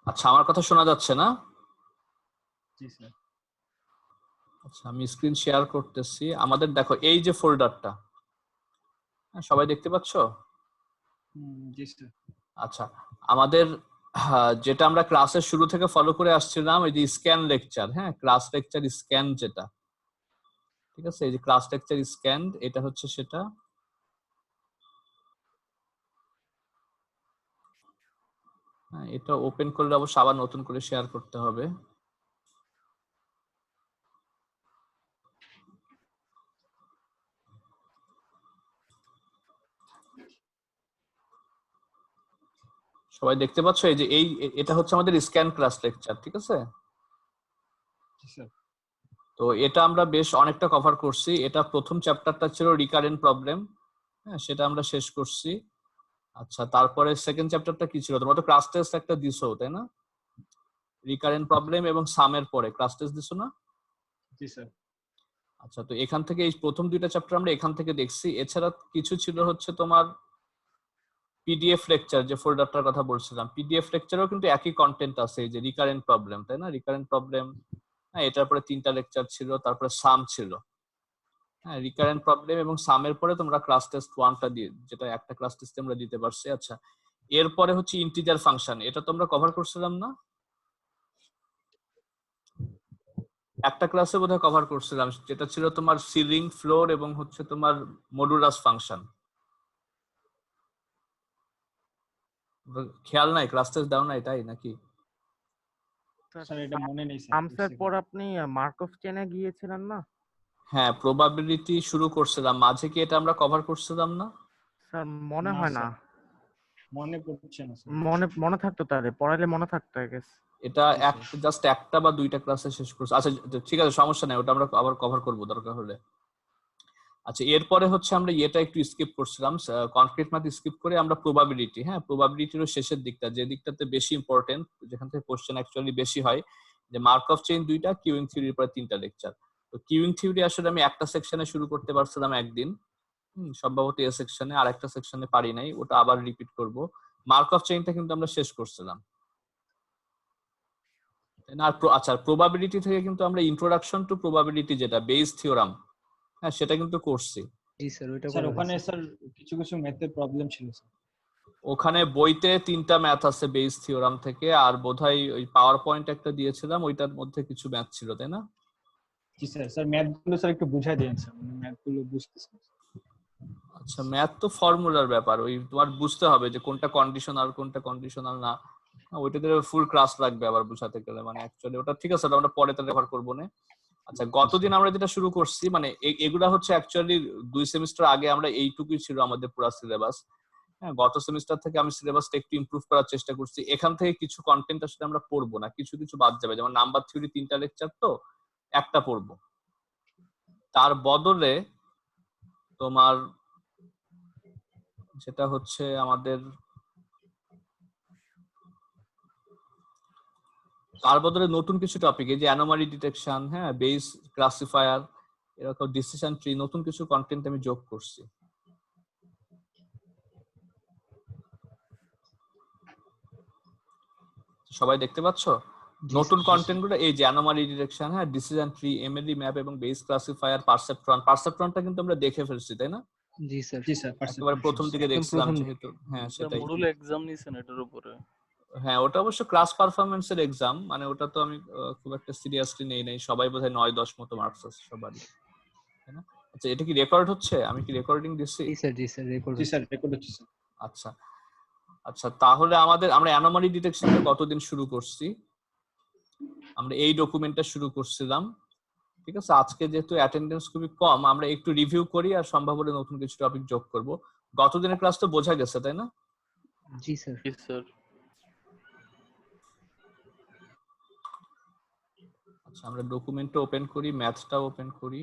আচ্ছা, আমার কথা শোনা যাচ্ছে না? জি স্যার। আচ্ছা, আমি স্ক্রিন শেয়ার করতেছি। আমাদের দেখো এই যে ফোল্ডারটা, সবাই দেখতে পাচ্ছ? জি স্যার। আচ্ছা, আমাদের যেটা আমরা ক্লাসের শুরু থেকে ফলো করে আসছিলাম, এই যে স্ক্যান লেকচার, হ্যাঁ, ক্লাস লেকচার স্ক্যান যেটা, ঠিক আছে, এই যে ক্লাস লেকচার স্ক্যান, এটা হচ্ছে সেটা। হ্যাঁ, এটা ওপেন করলে অবশ্য আবার নতুন করে শেয়ার করতে হবে। সবাই দেখতে পাচ্ছ? এই যে এটা হচ্ছে আমাদের স্ক্যান ক্লাস লেকচার, ঠিক আছে? তো এটা আমরা বেশ অনেকটা কভার করছি। এটা প্রথম চ্যাপ্টারটা ছিল রিকারেন্ট প্রবলেম, হ্যাঁ, সেটা আমরা শেষ করছি। আচ্ছা, তারপরে সেকেন্ড চ্যাপ্টারটা কি ছিল? তোমরা তো ক্লাস টেস্ট একটা দিছো, তাই না? রিকারেন্ট প্রবলেম এবং সামের পরে ক্লাস টেস্ট দিছো না? জি স্যার। আচ্ছা, তো এখান থেকে এই প্রথম দুইটা চ্যাপ্টার আমরা এখান থেকে দেখছি। এছাড়া কিছু ছিল হচ্ছে তোমার পিডিএফ লেকচার, যে ফোল্ডারটার কথা বলছিলাম, পিডিএফ লেকচারেও কিন্তু একই কন্টেন্ট আছে, এই যে রিকারেন্ট প্রবলেম, তাই না? রিকারেন্ট প্রবলেম, হ্যাঁ, এটার পরে 3টা লেকচার ছিল, তারপরে সাম ছিল। হ্যাঁ, রিকারেন্ট প্রবলেম এবং সামের পরে তোমরা ক্লাস টেস্ট 1টা দিয়ে, যেটা একটা ক্লাস টেস্টে আমরা দিতে পারছি। আচ্ছা, এরপরে হচ্ছে ইন্টিজার ফাংশন, এটা তোমরা কভার করছিলাম না? একটা ক্লাসে বোধহয় কভার করছিলাম, যেটা ছিল তোমার সিলিং, ফ্লোর এবং হচ্ছে তোমার মডুলাস ফাংশন। খেয়াল নাই? ক্লাস টেস্ট দাও নাই তাই নাকি? স্যার এটা মনে নেই স্যার। সামসের পর আপনি মার্কভ চেনে গিয়েছিলেন না? হ্যাঁ, প্রবাবিলিটি শুরু করছিলাম, মাঝে কি এটা আমরা কভার করছিলাম না? স্যার মনে হয় না, মনে পড়ছে না স্যার। মনে থাকতো, তাহলে পড়াইলে মনে থাকতো আই গেস। এটা জাস্ট একটা বা দুইটা ক্লাসে শেষ করছি। আচ্ছা ঠিক আছে, সমস্যা নাই, ওটা আমরা আবার কভার করব দরকার হলে। আচ্ছা, এরপরে হচ্ছে আমরা এটা একটু স্কিপ করছিলাম, কনক্রিট ম্যাথ স্কিপ করে আমরা প্রবাবিলিটি, হ্যাঁ, প্রবাবিলিটিরও শেষের দিকটা, যে দিকটাতে বেশি ইম্পর্টেন্ট, যেখান থেকে কোশ্চেন অ্যাকচুয়ালি বেশি হয়, যে মার্কভ চেইন 2টা, কিউইং থিওরির পরে 3টা লেকচার। তো কিউইং থিওরি আসলে আমি একটা সেকশনে শুরু করতে পারছিলাম একদিন, সম্ভবত এ সেকশনে, আর একটা সেকশনে পারি নাই, ওটা আবার রিপিট করব। মার্কভ চেইনটা কিন্তু আমরা শেষ করছিলাম, আর আচ্ছা, প্রবাবিলিটি থেকে কিন্তু আমরা ইন্ট্রোডাকশন টু প্রবাবিলিটি, যেটা বেস থিওরাম, হ্যাঁ, সেটা কিন্তু করছি। জি স্যার, ওইটা স্যার ওখানে স্যার কিছু কিছু ম্যাথের প্রবলেম ছিল স্যার। ওখানে বইতে 3টা ম্যাথ আছে বেস থিওরাম থেকে, আর বোধহয় ওই পাওয়ার পয়েন্ট একটা দিয়েছিলাম, ওইটার মধ্যে কিছু ম্যাথ ছিল, তাই না? জি স্যার। স্যার ম্যাথগুলো স্যার একটু বুঝাই দেন স্যার, মানে ম্যাথগুলো বুঝতেছি। আচ্ছা, ম্যাথ তো ফর্মুলার ব্যাপার, ওই তোমার বুঝতে হবে যে কোনটা কন্ডিশনাল কোনটা কন্ডিশনাল না, ওইটাতে ফুল ক্লাস লাগবে আবার বুঝাতে গেলে, মানে অ্যাকচুয়ালি ওটা ঠিক আছে, আমরা পরে তাহলে রেফার করবো না। আচ্ছা, গতদিন আমরা যেটা শুরু করছি, মানে এগুলা হচ্ছে অ্যাকচুয়ালি 2 সেমিস্টার আগে আমরা এইটুকুই ছিল আমাদের পুরো সিলেবাস। হ্যাঁ, গত সেমিস্টার থেকে আমি সিলেবাসটা একটু ইমপ্রুভ করার চেষ্টা করছি। এখান থেকে কিছু কন্টেন্ট আসলে আমরা পড়বো না, কিছু কিছু বাদ যাবে, যেমন নাম্বার থিওরি 3টা লেকচার, তো একটা পড়বো, তার বদলে তোমার যেটা হচ্ছে আমাদের, তার বদলে নতুন কিছু টপিক, এই যে অ্যানোমালি ডিটেকশন, হ্যাঁ, বেস ক্লাসিফায়ার, এরকম ডিসিশন ট্রি, নতুন কিছু কন্টেন্ট আমি যোগ করছি। সবাই দেখতে পাচ্ছ নতুন কন্টেন্ট গুলো? এই যে অ্যানোমালি ডিটেকশন, হ্যাঁ, ডিসিশন ট্রি, এমএলই ম্যাপ এবং বেস ক্লাসিফায়ার, পারসেপট্রনটা কিন্তু আমরা দেখে ফেলছি, তাই না? জি স্যার। জি স্যার। একেবারে প্রথম দিকে দেখছিলাম যেহেতু, হ্যাঁ সেটাই। মডুল এক্সাম নিছেন এটার উপরে? হ্যাঁ, ওটা অবশ্য ক্লাস পারফরম্যান্স এর এক্সাম, মানে ওটা তো আমি খুব একটা সিরিয়াসলি নেই নাই, সবাই বোধহয় 9-10 মতো মার্কস আছে সবারই, তাই না? আচ্ছা, এটা কি রেকর্ড হচ্ছে? আমি কি রেকর্ডিং দিচ্ছি? জি স্যার, জি স্যার, রেকর্ড। জি স্যার, রেকর্ড হচ্ছে স্যার। আচ্ছা আচ্ছা, তাহলে আমরা অ্যানোমালি ডিটেকশনটা কতদিন শুরু করছি? আমরা এই ডকুমেন্টটা শুরু করছিলাম, ঠিক আছে। আজকে যেহেতু অ্যাটেন্ডেন্স খুবই কম, আমরা একটু রিভিউ করি আর সম্ভব হলে নতুন কিছু টপিক যোগ করব। গতদিনের ক্লাস তো বোঝা গেছে, তাই না? জি স্যার। জি স্যার। আচ্ছা, আমরা ডকুমেন্টটা ওপেন করি, ম্যাথটা ওপেন করি।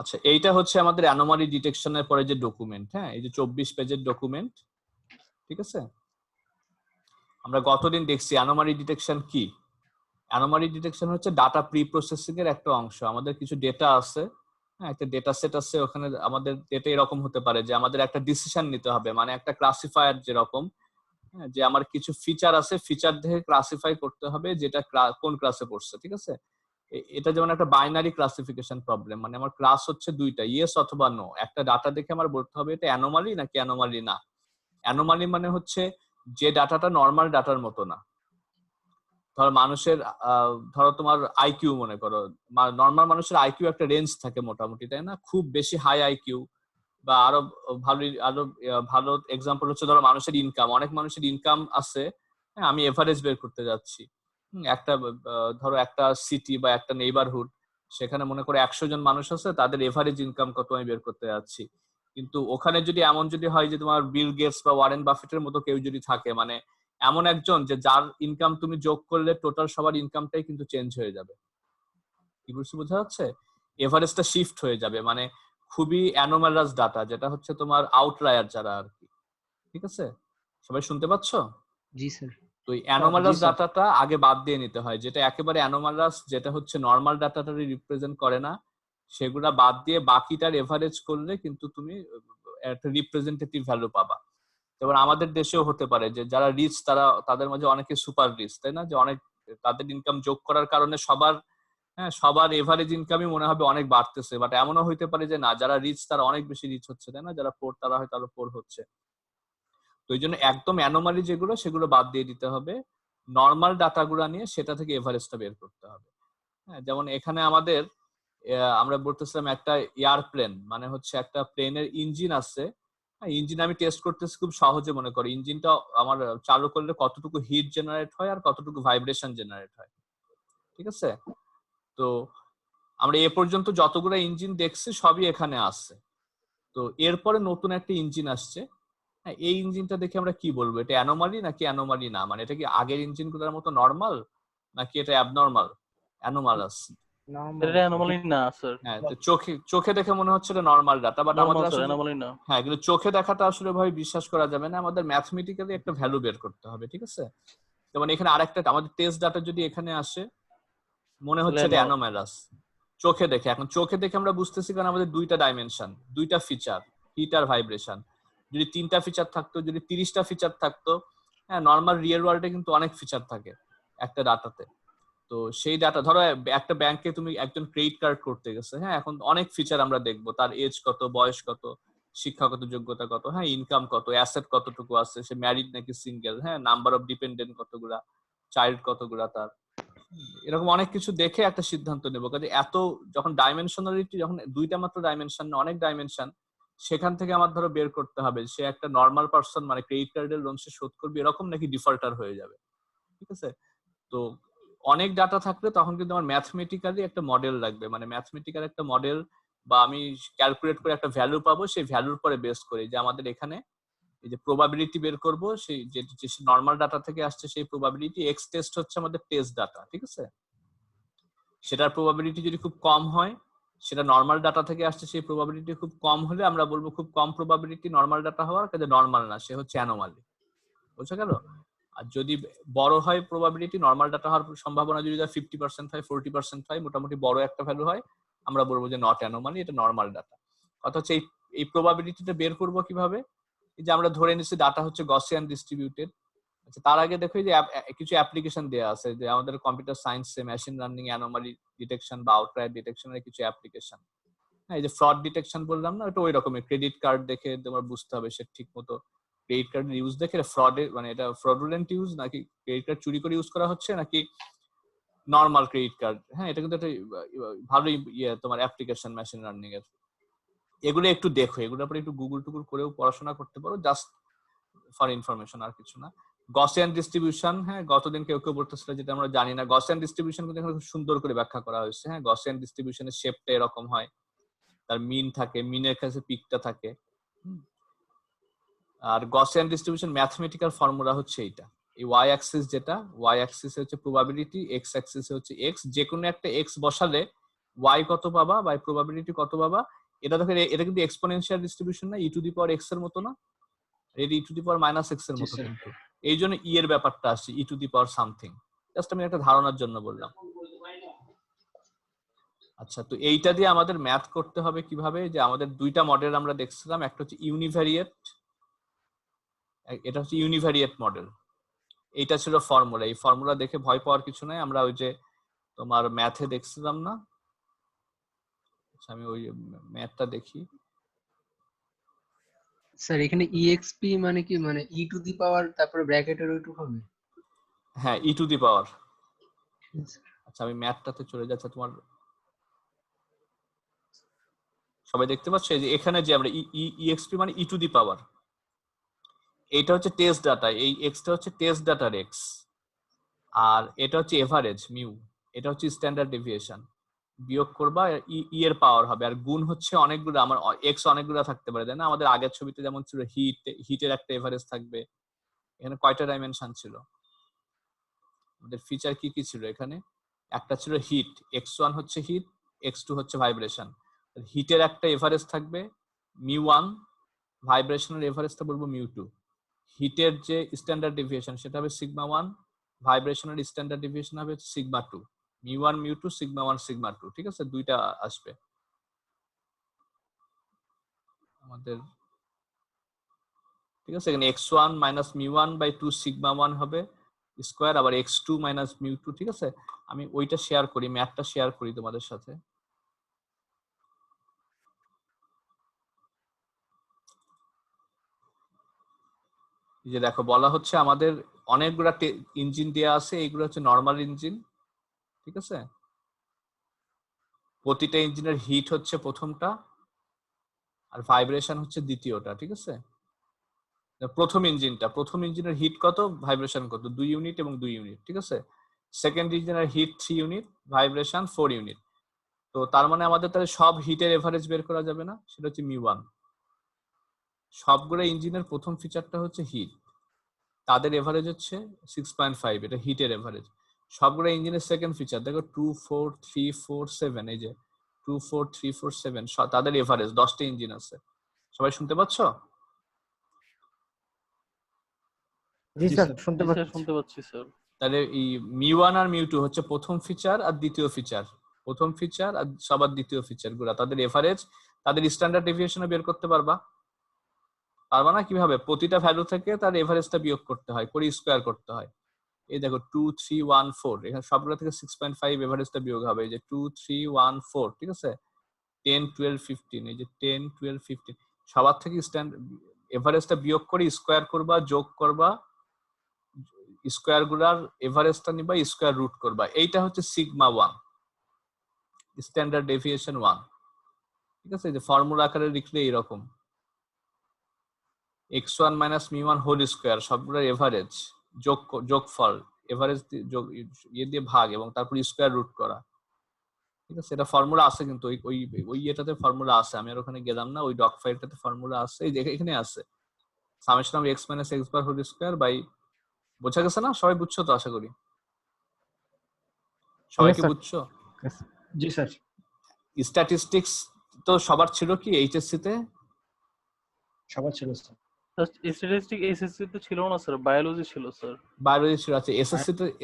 আচ্ছা, এইটা হচ্ছে আমাদের অ্যানোমালি ডিটেকশনের পরে যে ডকুমেন্ট, হ্যাঁ, এই যে 24 পেজের ডকুমেন্ট, ঠিক আছে। আমরা গতদিন দেখছি অ্যানোমালি ডিটেকশন কি। অ্যানোমালি ডিটেকশন হচ্ছে ডাটা প্রি প্রসেসিং এর একটা অংশ। আমাদের কিছু ডেটা আছে, হ্যাঁ, একটা ডেটা সেট আছে, ওখানে আমাদের ডেটা এরকম হতে পারে যে আমাদের একটা ডিসিশন নিতে হবে, মানে একটা ক্লাসিফায়ার যেরকম, হ্যাঁ, যে আমার কিছু ফিচার আছে, ফিচার দেখে ক্লাসিফাই করতে হবে যেটা কোন ক্লাসে পড়ছে, ঠিক আছে। এটা যেমন একটা বাইনারি ক্লাসিফিকেশন প্রবলেম, মানে আমার ক্লাস হচ্ছে দুইটা, ইয়েস অথবা নো। একটা ডাটা দেখে আমার বলতে হবে এটা অ্যানোমালি নাকি অ্যানোমালি না। অ্যানোমালি মানে হচ্ছে যে ডাটাটা নর্মাল ডাটার মতো না। ধরো মানুষের ধরো তোমার আইকিউ মনে করো, নর্মাল মানুষের আইকিউ একটা রেঞ্জ থাকে মোটামুটি, তাই না? খুব বেশি হাই আইকিউ বা আরো ভালো এক্সাম্পল হচ্ছে ধরো মানুষের ইনকাম। অনেক মানুষের ইনকাম আছে, হ্যাঁ, আমি এভারেজ বের করতে যাচ্ছি। একটা ধরো একটা সিটি বা একটা নেইবারহুড, সেখানে মনে করো 100 জন মানুষ আছে, তাদের এভারেজ ইনকাম কত আমি বের করতে যাচ্ছি। কিন্তু ওখানে যদি এমন যদি হয় যে তোমার বিল গেটস বা ওয়ারেন বাফেটের মতো কেউ যদি থাকে, মানে এমন একজন যে যার ইনকাম তুমি যোগ করলে টোটাল সবার ইনকামটাই কিন্তু চেঞ্জ হয়ে যাবে। কি বলছি বোঝা যাচ্ছে? এভারেজটা শিফট হয়ে যাবে, মানে খুবই অ্যানোমালাস ডাটা, যেটা হচ্ছে তোমার আউটলায়ার যারা আর কি, ঠিক আছে। সবাই শুনতে পাচ্ছ? জি স্যার। তো এই অ্যানোমালাস স্যার। ডাটাটা আগে বাদ দিয়ে নিতে হয়, যেটা একেবারে অ্যানোমালাস, যেটা হচ্ছে নর্মাল ডাটাটারই রিপ্রেজেন্ট করে না, সেগুলা বাদ দিয়ে বাকিটার এভারেজ করলে কিন্তু তুমি একটা রিপ্রেজেন্টেটিভ ভ্যালু পাবা। যেমন আমাদের দেশেও হতে পারে যে যারা রিচ, তাদের মাঝে অনেকে সুপার রিচ, তাই না? যে অনেক তাদের ইনকাম যোগ করার কারণে সবার এভারেজ ইনকামই মনে হবে অনেক বাড়তেছে, বাট এমনও হইতে পারে যে না, যারা রিচ তারা অনেক বেশি রিচ হচ্ছে, তাই না? যারা পোর তারা হয়তো আরো পোর হচ্ছে। তো এই জন্য একদম অ্যানোমালি যেগুলো, সেগুলো বাদ দিয়ে দিতে হবে, নর্মাল ডাটাগুলো নিয়ে সেটা থেকে এভারেজটা বের করতে হবে। হ্যাঁ, যেমন এখানে আমাদের আমরা বলতেছিলাম একটা এয়ারপ্লেন, মানে হচ্ছে একটা প্লেনের ইঞ্জিন আছে। হ্যাঁ, ইঞ্জিন আমি টেস্ট করতেছি খুব সহজে, মনে করি ইঞ্জিনটা আমার চালু করলে কতটুকু হিট জেনারেট হয় আর কতটুকু ভাইব্রেশন জেনারেট হয়, ঠিক আছে। তো আমরা এ পর্যন্ত যতগুলো ইঞ্জিন দেখছি সবই এখানে আছে। তো এরপরে নতুন একটা ইঞ্জিন আসছে, হ্যাঁ, এই ইঞ্জিনটা দেখে আমরা কি বলবো, এটা অ্যানোমালি নাকি অ্যানোমালি না? মানে এটা কি আগের ইঞ্জিনগুলোর মতো নর্মাল নাকি এটা অ্যাবনর্মাল, অ্যানোমালাস? এটা অ্যানোমালি না স্যার। হ্যাঁ, তো চোখে দেখে মনে হচ্ছে এটা নর্মাল ডাটা, বাট নরমাল আমাদের স্যার, আসলে, অ্যানোমালি না। হ্যাঁ, কিন্তু চোখে দেখাটা আসলে ভাবে বিশ্বাস করা যাবে না, আমাদের ম্যাথমেটিক্যালি একটা ভ্যালু বের করতে হবে, ঠিক আছে। যেমন এখানে আরেকটা আমাদের টেস্ট ডাটা যদি এখানে আসে, মনে হচ্ছে এটা অ্যানোমালাস চোখে দেখে। এখন চোখে দেখে আমরা বুঝতেছি কারণ আমাদের দুইটা ডাইমেনশন, দুইটা ফিচার, হিট আর ভাইব্রেশন। যদি 3টা ফিচার থাকতো, যদি 30টা ফিচার থাকতো, হ্যাঁ, নর্মাল রিয়েল ওয়ার্ল্ডে কিন্তু অনেক ফিচার থাকে একটা ডাটাতে। তো সেই ডাটা ধরো একটা ব্যাংকে তুমি একজন ক্রেডিট কার্ড করতে গেছে, হ্যাঁ, এখন অনেক ফিচার আমরা দেখবো, তার এজ কত, বয়স কত, শিক্ষাগত যোগ্যতা কত, হ্যাঁ, ইনকাম কত, অ্যাসেট কতটুকু আছে, সে ম্যারিড নাকি সিঙ্গেল, হ্যাঁ, নাম্বার অফ ডিপেন্ডেন্ট কতগুলা, চাইল্ড কতগুলা তার, এরকম অনেক কিছু দেখে একটা সিদ্ধান্ত নেবো। কাজে এত যখন ডাইমেনশনালিটি, যখন দুইটা মাত্র ডাইমেনশন না, অনেক ডাইমেনশন, সেখান থেকে আমার ধরো বের করতে হবে সে একটা নর্মাল পার্সন, মানে ক্রেডিট কার্ডের লোন সে শোধ করবে এরকম নাকি ডিফল্টার হয়ে যাবে, ঠিক আছে। তো অনেক ডাটা থাকলে তখন কিন্তু আমার ম্যাথমেটিক্যালি একটা মডেল লাগবে, মানে ম্যাথমেটিক্যাল একটা মডেল, বা আমি ক্যালকুলেট করে একটা ভ্যালু পাবো, সেই ভ্যালুর পরে বেস করে যে আমাদের এখানে এই যে প্রবাবিলিটি বের করব, সেই যে নর্মাল ডাটা থেকে আসছে সেই প্রবাবিলিটি, এক্স টেস্ট হচ্ছে আমাদের টেস্ট ডাটা, ঠিক আছে। সেটার প্রবাবিলিটি যদি খুব কম হয়, সেটা নর্মাল ডাটা থেকে আসছে, সেই প্রবাবিলিটি খুব কম হলে আমরা বলবো খুব কম প্রবাবিলিটি নর্মাল ডাটা হওয়ার, কাজে নর্মাল না, সে হচ্ছে অ্যানোমালি। বুঝা গেল? আর যদি বড় হয় প্রবাবিলিটি, নর্মাল ডাটা হওয়ার সম্ভাবনা যদি 50% হয়, 40% হয়, মোটামুটি বড় একটা ভ্যালু হয়, আমরা বলবো যে নট অ্যানোমালি, এটা নর্মাল ডাটা। কথা হচ্ছে এই প্রবাবিলিটিটা বের করবো কিভাবে? এই যে আমরা ধরে নিচ্ছি ডাটা হচ্ছে গসিয়ান ডিস্ট্রিবিউটেড। আচ্ছা, তার আগে দেখো যে কিছু অ্যাপ্লিকেশন দেওয়া আছে, যে আমাদের কম্পিউটার সায়েন্সে মেশিন লার্নিং, অ্যানোমালি ডিটেকশন বা আউটলায়ার ডিটেকশনের কিছু অ্যাপ্লিকেশন। হ্যাঁ, এই যে ফ্রড ডিটেকশন বললাম না, এটা ওই রকমের। ক্রেডিট কার্ড দেখে তোমার বুঝতে হবে সে ঠিক মতো ক্রেডিট কার্ডের ইউজ দেখে ফ্রডের, মানে এটা ফ্রডুলেন্ট ইউজ নাকি ক্রেডিট কার্ড চুরি করে ইউজ করা হচ্ছে নাকি নর্মাল ক্রেডিট কার্ড। হ্যাঁ, এটা কিন্তু একটা ভালোই তোমার অ্যাপ্লিকেশন মেশিন লার্নিং এর। এগুলো একটু দেখো, এগুলোর উপরে একটু গুগল টুগল করেও পড়াশোনা করতে পারো, জাস্ট ফর ইনফরমেশন, আর কিছু না। গসিয়ান ডিস্ট্রিবিউশন, হ্যাঁ, গতদিন কেউ বলতেছিল যেটা আমরা জানি না, গসিয়ান ডিস্ট্রিবিউশন কিন্তু এখানে খুব সুন্দর করে ব্যাখ্যা করা হয়েছে। হ্যাঁ, গসিয়ান ডিস্ট্রিবিউশনের শেপটা এরকম হয়, তার মিন থাকে, মিনের কাছে পিকটা থাকে। আর গসিয়ান ডিস্ট্রিবিউশন ম্যাথমেটিক্যাল ফর্মুলা হচ্ছে এইটা। এই ওয়াই অ্যাক্সিস, যেটা ওয়াই অ্যাক্সিস হচ্ছে প্রবাবিলিটি, এক্স অ্যাক্সিস হচ্ছে এক্স, যে কোনো একটা এক্স বসালে ওয়াই কত পাবা বা প্রবাবিলিটি কত পাবা, এটা দেখো এটা কিন্তু এক্সপোনেনশিয়াল ডিস্ট্রিবিউশন না, ই টু দি পাওয়ার এক্স এর মতো না, এটা e to the power minus x এর জি, মতো স্যার। কিন্তু। এই জন্য ই এর ব্যাপারটা আসছে e to the power something, just আমি একটা ধারণার জন্য বললাম। আচ্ছা, তো এইটা দিয়ে আমাদের ম্যাথ করতে হবে কিভাবে, যে আমাদের দুইটা মডেল আমরা দেখছিলাম, একটা হচ্ছে ইউনিভ্যারিয়েট, এটা হচ্ছে ইউনিভ্যারিয়েট মডেল। এইটা ছিল ফর্মুলা, এই ফর্মুলা দেখে ভয় পাওয়ার কিছু নাই, আমরা ওই যে তোমার ম্যাথে দেখছিলাম না। আচ্ছা, আমি ওই ম্যাথটা দেখি। স্যার এখানে ইএক্সপি মানে কি, মানে ই টু দি পাওয়ার তারপরে ব্র্যাকেটের ওইটুকু হবে? হ্যাঁ, e to the power. Yes, sir. আচ্ছা, আমি ম্যাথটাতে চলে যাচ্ছে, তোমার সবাই দেখতে পাচ্ছ এই যে এখানে যে আমরা ইএক্সপি মানে ই টু দি পাওয়ার, এইটা হচ্ছে টেস্ট ডাটা, এই এক্সটা হচ্ছে টেস্ট ডাটার এক্স, আর এটা হচ্ছে এভারেজ মিউ, এটা হচ্ছে স্ট্যান্ডার্ড ডেভিয়েশন। বিয়োগ করবা ই এর পাওয়ার হবে, আর গুণ হচ্ছে অনেকগুলো, আমার এক্স অনেকগুলো থাকতে পারে, তাই না? আমাদের আগের ছবিতে যেমন ছিল হিটের একটা এভারেজ থাকবে। এখানে কয়টা ডাইমেনশন ছিল আমাদের, ফিচার কি কি ছিল এখানে? একটা ছিল হিট, x1 হচ্ছে হিট, x2 হচ্ছে ভাইব্রেশন। হিটের একটা এভারেজ থাকবে মিউ1, ভাইব্রেশনের এভারেজটা বলবো মিউ2। হিটের যে স্ট্যান্ডার্ড ডেভিয়েশন সেটা হবে সিগমা1, ভাইব্রেশনের স্ট্যান্ডার্ড ডেভিয়েশন হবে সিগমা2। মিউ1 মিউ2 সিগমা1 সিগমা2, ঠিক আছে? দুইটা আসবে আমাদের, ঠিক আছে? এখানে x1 মাইনাস মিউ1 বাই 2 সিগমা1 হবে স্কোয়ার, আবার x2 মাইনাস মিউ2, ঠিক আছে? আমি ওইটা শেয়ার করি, ম্যাথটা শেয়ার করি তোমাদের সাথে। এই যে দেখো, বলা হচ্ছে আমাদের অনেকগুলা ইঞ্জিন দেয়া আছে, এইগুলো হচ্ছে নর্মাল ইঞ্জিন, ঠিক আছে? প্রতিটা ইঞ্জিনের হিট হচ্ছে প্রথমটা, আর ভাইব্রেশন হচ্ছে দ্বিতীয়টা, ঠিক আছে? প্রথম ইঞ্জিনের হিট কত, ভাইব্রেশন কত, 2 ইউনিট এবং 2 ইউনিট, ঠিক আছে? সেকেন্ড ইঞ্জিনের হিট 3 ইউনিট, ভাইব্রেশন 4 ইউনিট। তো তার মানে আমাদের তাহলে সব হিটের এভারেজ বের করা যাবে না, সেটা হচ্ছে মিউ1। সবগুলো ইঞ্জিনের প্রথম ফিচারটা হচ্ছে হিট, তাদের এভারেজ হচ্ছে 6.5, এটা হিটের এভারেজ। সবগুলো ইঞ্জিনের সেকেন্ড ফিচার দেখো 2 4 3 4 7, এই যে 2 4 3 4 7 তাদের এভারেজ, 10টা ইঞ্জিন আছে। সবাই শুনতে পাচ্ছ? জি জি, স্যার, স্যার। শুনতে জি স্যার, পাচ্ছি। শুনতে পাচ্ছি স্যার। তাহলে এই মিউ1 আর মিউ2 হচ্ছে প্রথম ফিচার আর দ্বিতীয় ফিচার, প্রথম ফিচার আর সবার দ্বিতীয় ফিচার গুলা, তাদের এভারেজ, তাদের স্ট্যান্ডার্ড ডেভিয়েশন বের করতে পারবা না? কিভাবে? প্রতিটা ভ্যালু থেকে তার এভারেজটা বিয়োগ করতে হয়, করে স্কোয়ার করতে হয়। এই দেখো 2 3 1 4, এখানে সবগুলো থেকে 6.5 এভারেজটা বিয়োগ হবে, এই যে 2 3 1 4, ঠিক আছে? 10 12 15, এই যে 10 12 15 সবার থেকে এভারেজটা বিয়োগ করে স্কোয়ার করবা, যোগ করবা, স্কোয়ার গুলার এভারেজটা নিবা, স্কোয়ার রুট করবা, এইটা হচ্ছে সিগমা1, স্ট্যান্ডার্ড ডেভিয়েশন 1, ঠিক আছে? যে ফর্মুলা আকারে লিখলে এরকম x1 মাইনাস মিউ1 হোল স্কোয়ার, সবগুলোর এভারেজ যোগফল, এভারেজ ইয়ে দিয়ে ভাগ, এবং তারপর স্কোয়ার রুট করা, ঠিক আছে? এটা ফর্মুলা আছে কিন্তু ওই এটাতে ফর্মুলা আছে, আমি আর ওখানে গেলাম না, ওই ডক ফাইলটাতে ফর্মুলা আছে, এই যে এখানে আছে summation of x minus x bar whole square by, বোঝা গেছে না? সবাই বুঝছো তো আশা করি? সবাই কি স্যার। বুঝছো? জি স্যার। স্ট্যাটিস্টিক্স তো সবার ছিল কি এইচএসসি তে? সবার ছিল স্যার। স্ট্যাটিস্টিক এসএসসি তে ছিল না স্যার, বায়োলজি ছিল স্যার। বায়োলজি ছিল। আচ্ছা,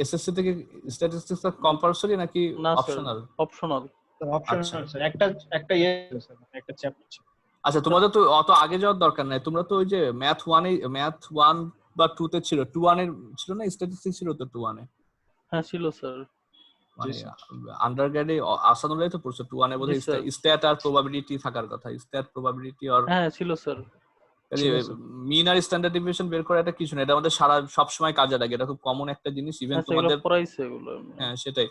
এসএসসি থেকে স্ট্যাটিস্টিক্স কম্পালসরি নাকি না sir, optional? Optional. Optional sir, একটা ইয়ে ছিল স্যার, একটা চ্যাপ্টার ছিল। আচ্ছা, তোমাদের তো অত আগে যাওয়ার দরকার নাই, তোমরা তো ওই যে ম্যাথ 1 বা 2 তে ছিল, 2-1 এর ছিল না স্ট্যাটিস্টিক্স, ছিল তো 2-1 এ, হ্যাঁ ছিল স্যার। মানে জি, স্যার। আন্ডারগ্রেডে আসানুল্লাহ তো পড়ছো, 2-1 এ বোধহয় জি, স্যার। স্ট্যাট আর প্রবাবিলিটি থাকার কথা, স্ট্যাট প্রবাবিলিটি আর হ্যাঁ ছিল স্যার। ছিল, স্যার। মিন আর স্ট্যান্ডার্ড ডেভিয়েশন বের করা এটা কিছু না, এটা আমাদের সারা সব সময় কাজে লাগে, এটা খুব কমন একটা জিনিস, ইভেন হ্যাঁ সেগুলো তোমাদের। পড়াইছে এগুলো। হ্যাঁ, সেটাই।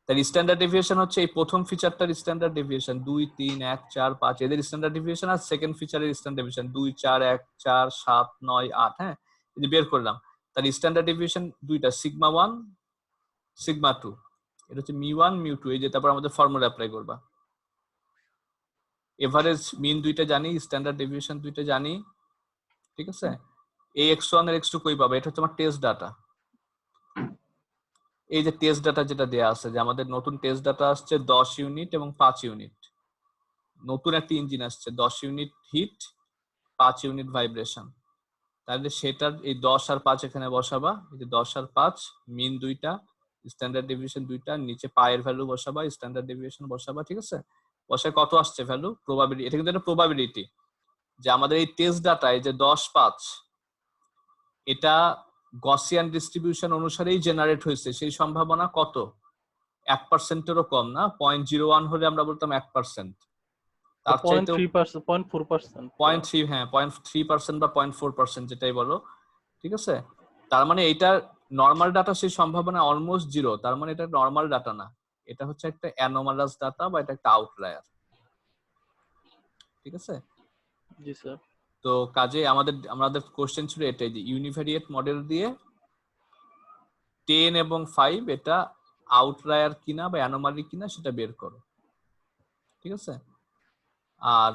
তার স্ট্যান্ডার্ড ডেভিয়েশন হচ্ছে এই প্রথম ফিচারটার স্ট্যান্ডার্ড ডেভিয়েশন 2 3 1 4 5, এদের স্ট্যান্ডার্ড ডেভিয়েশন, আর সেকেন্ড ফিচারের স্ট্যান্ডার্ড ডেভিয়েশন 2 4 1 4 7 9 8। হ্যাঁ, এই যে বের করলাম, তার স্ট্যান্ডার্ড ডেভিয়েশন দুইটা, সিগমা1 সিগমা2, এটা হচ্ছে মিউ1 মিউ2। এই যে তারপর আমাদের ফর্মুলা অ্যাপ্লাই করবা, এভারেজ মিন দুইটা জানি, স্ট্যান্ডার্ড ডেভিয়েশন দুইটা জানি, ঠিক আছে? এই x1 আর x2 কই পাবে? এটা হচ্ছে আমার টেস্ট ডাটা, এই যে টেস্ট ডাটা যেটা দেয়া আছে, যে আমাদের নতুন টেস্ট ডাটা আসছে 10 ইউনিট এবং 5 ইউনিট, নতুন একটা ইঞ্জিন আসছে 10 ইউনিট হিট 5 ইউনিট ভাইব্রেশন, তাহলে সেটার এই 10 আর 5 এখানে বসাবা, এই যে 10 আর 5 মিন দুইটা, স্ট্যান্ডার্ড ডেভিয়েশন দুইটা, নিচে পায়ের ভ্যালু বসাবা, স্ট্যান্ডার্ড ডেভিয়েশন বসাবা, ঠিক আছে? বসায় কত আসছে ভ্যালু, প্রবাবিলিটি, এটা কিন্তু একটা প্রবাবিলিটি যে আমাদের এই টেস্ট ডাটায় যে 10-5 এটা গসিয়ান ডিস্ট্রিবিউশন অনুসারেই জেনারেট হয়েছে, সেই সম্ভাবনা কত? 1%-এরও কম না, 0.01 হলে আমরা বলতাম 1%, তার চাইতেও 0.3%, 0.4%। 0.3, হ্যাঁ 0.3% বা 0.4% যেটাই বলো, ঠিক আছে? তার মানে এটা নর্মাল ডাটা, সেই সম্ভাবনা অলমোস্ট জিরো, তার মানে এটা নর্মাল ডাটা না, এটা হচ্ছে একটা অ্যানোমালাস ডাটা বা এটা একটা আউটলায়ার, ঠিক আছে? জি স্যার। তো কাজে আমাদের কোশ্চেন ছিল এটাই যে ইউনিভ্যারিয়েট মডেল দিয়ে 10 এবং 5 এটা আউটলায়ার কিনা বা অ্যানোমালি কিনা সেটা বের করো, ঠিক আছে? আর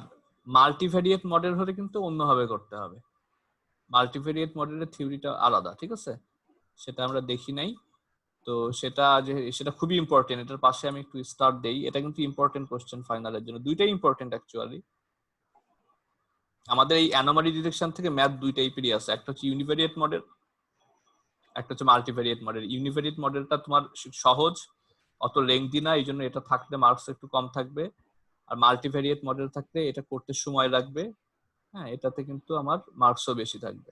মাল্টিভ্যারিয়েট মডেল হলে কিন্তু অন্যভাবে করতে হবে, মাল্টিভ্যারিয়েট মডেলের থিওরিটা আলাদা, ঠিক আছে? সেটা আমরা দেখি নাই, তো সেটা খুবই ইম্পর্টেন্ট, এটার পাশে আমি একটু স্টার্ট দেই, এটা কিন্তু ইম্পর্টেন্ট কোশ্চেন ফাইনালের জন্য, দুইটাই ইম্পর্টেন্ট অ্যাকচুয়ালি। আমাদের এই অ্যানোমালি ডিটেকশন থেকে ম্যাথ দুই টাইপেরই আছে, একটা হচ্ছে ইউনিভ্যারিয়েট মডেল, একটা হচ্ছে মাল্টিভ্যারিয়েট মডেল। ইউনিভ্যারিয়েট মডেলটা তোমার সহজ, অত লেংদি না, এই জন্য এটা থাকলে মার্কস একটু কম থাকবে, আর মাল্টিভ্যারিয়েট মডেল থাকলে এটা করতে সময় লাগবে, হ্যাঁ এটাতে কিন্তু আমার মার্কসও বেশি থাকবে।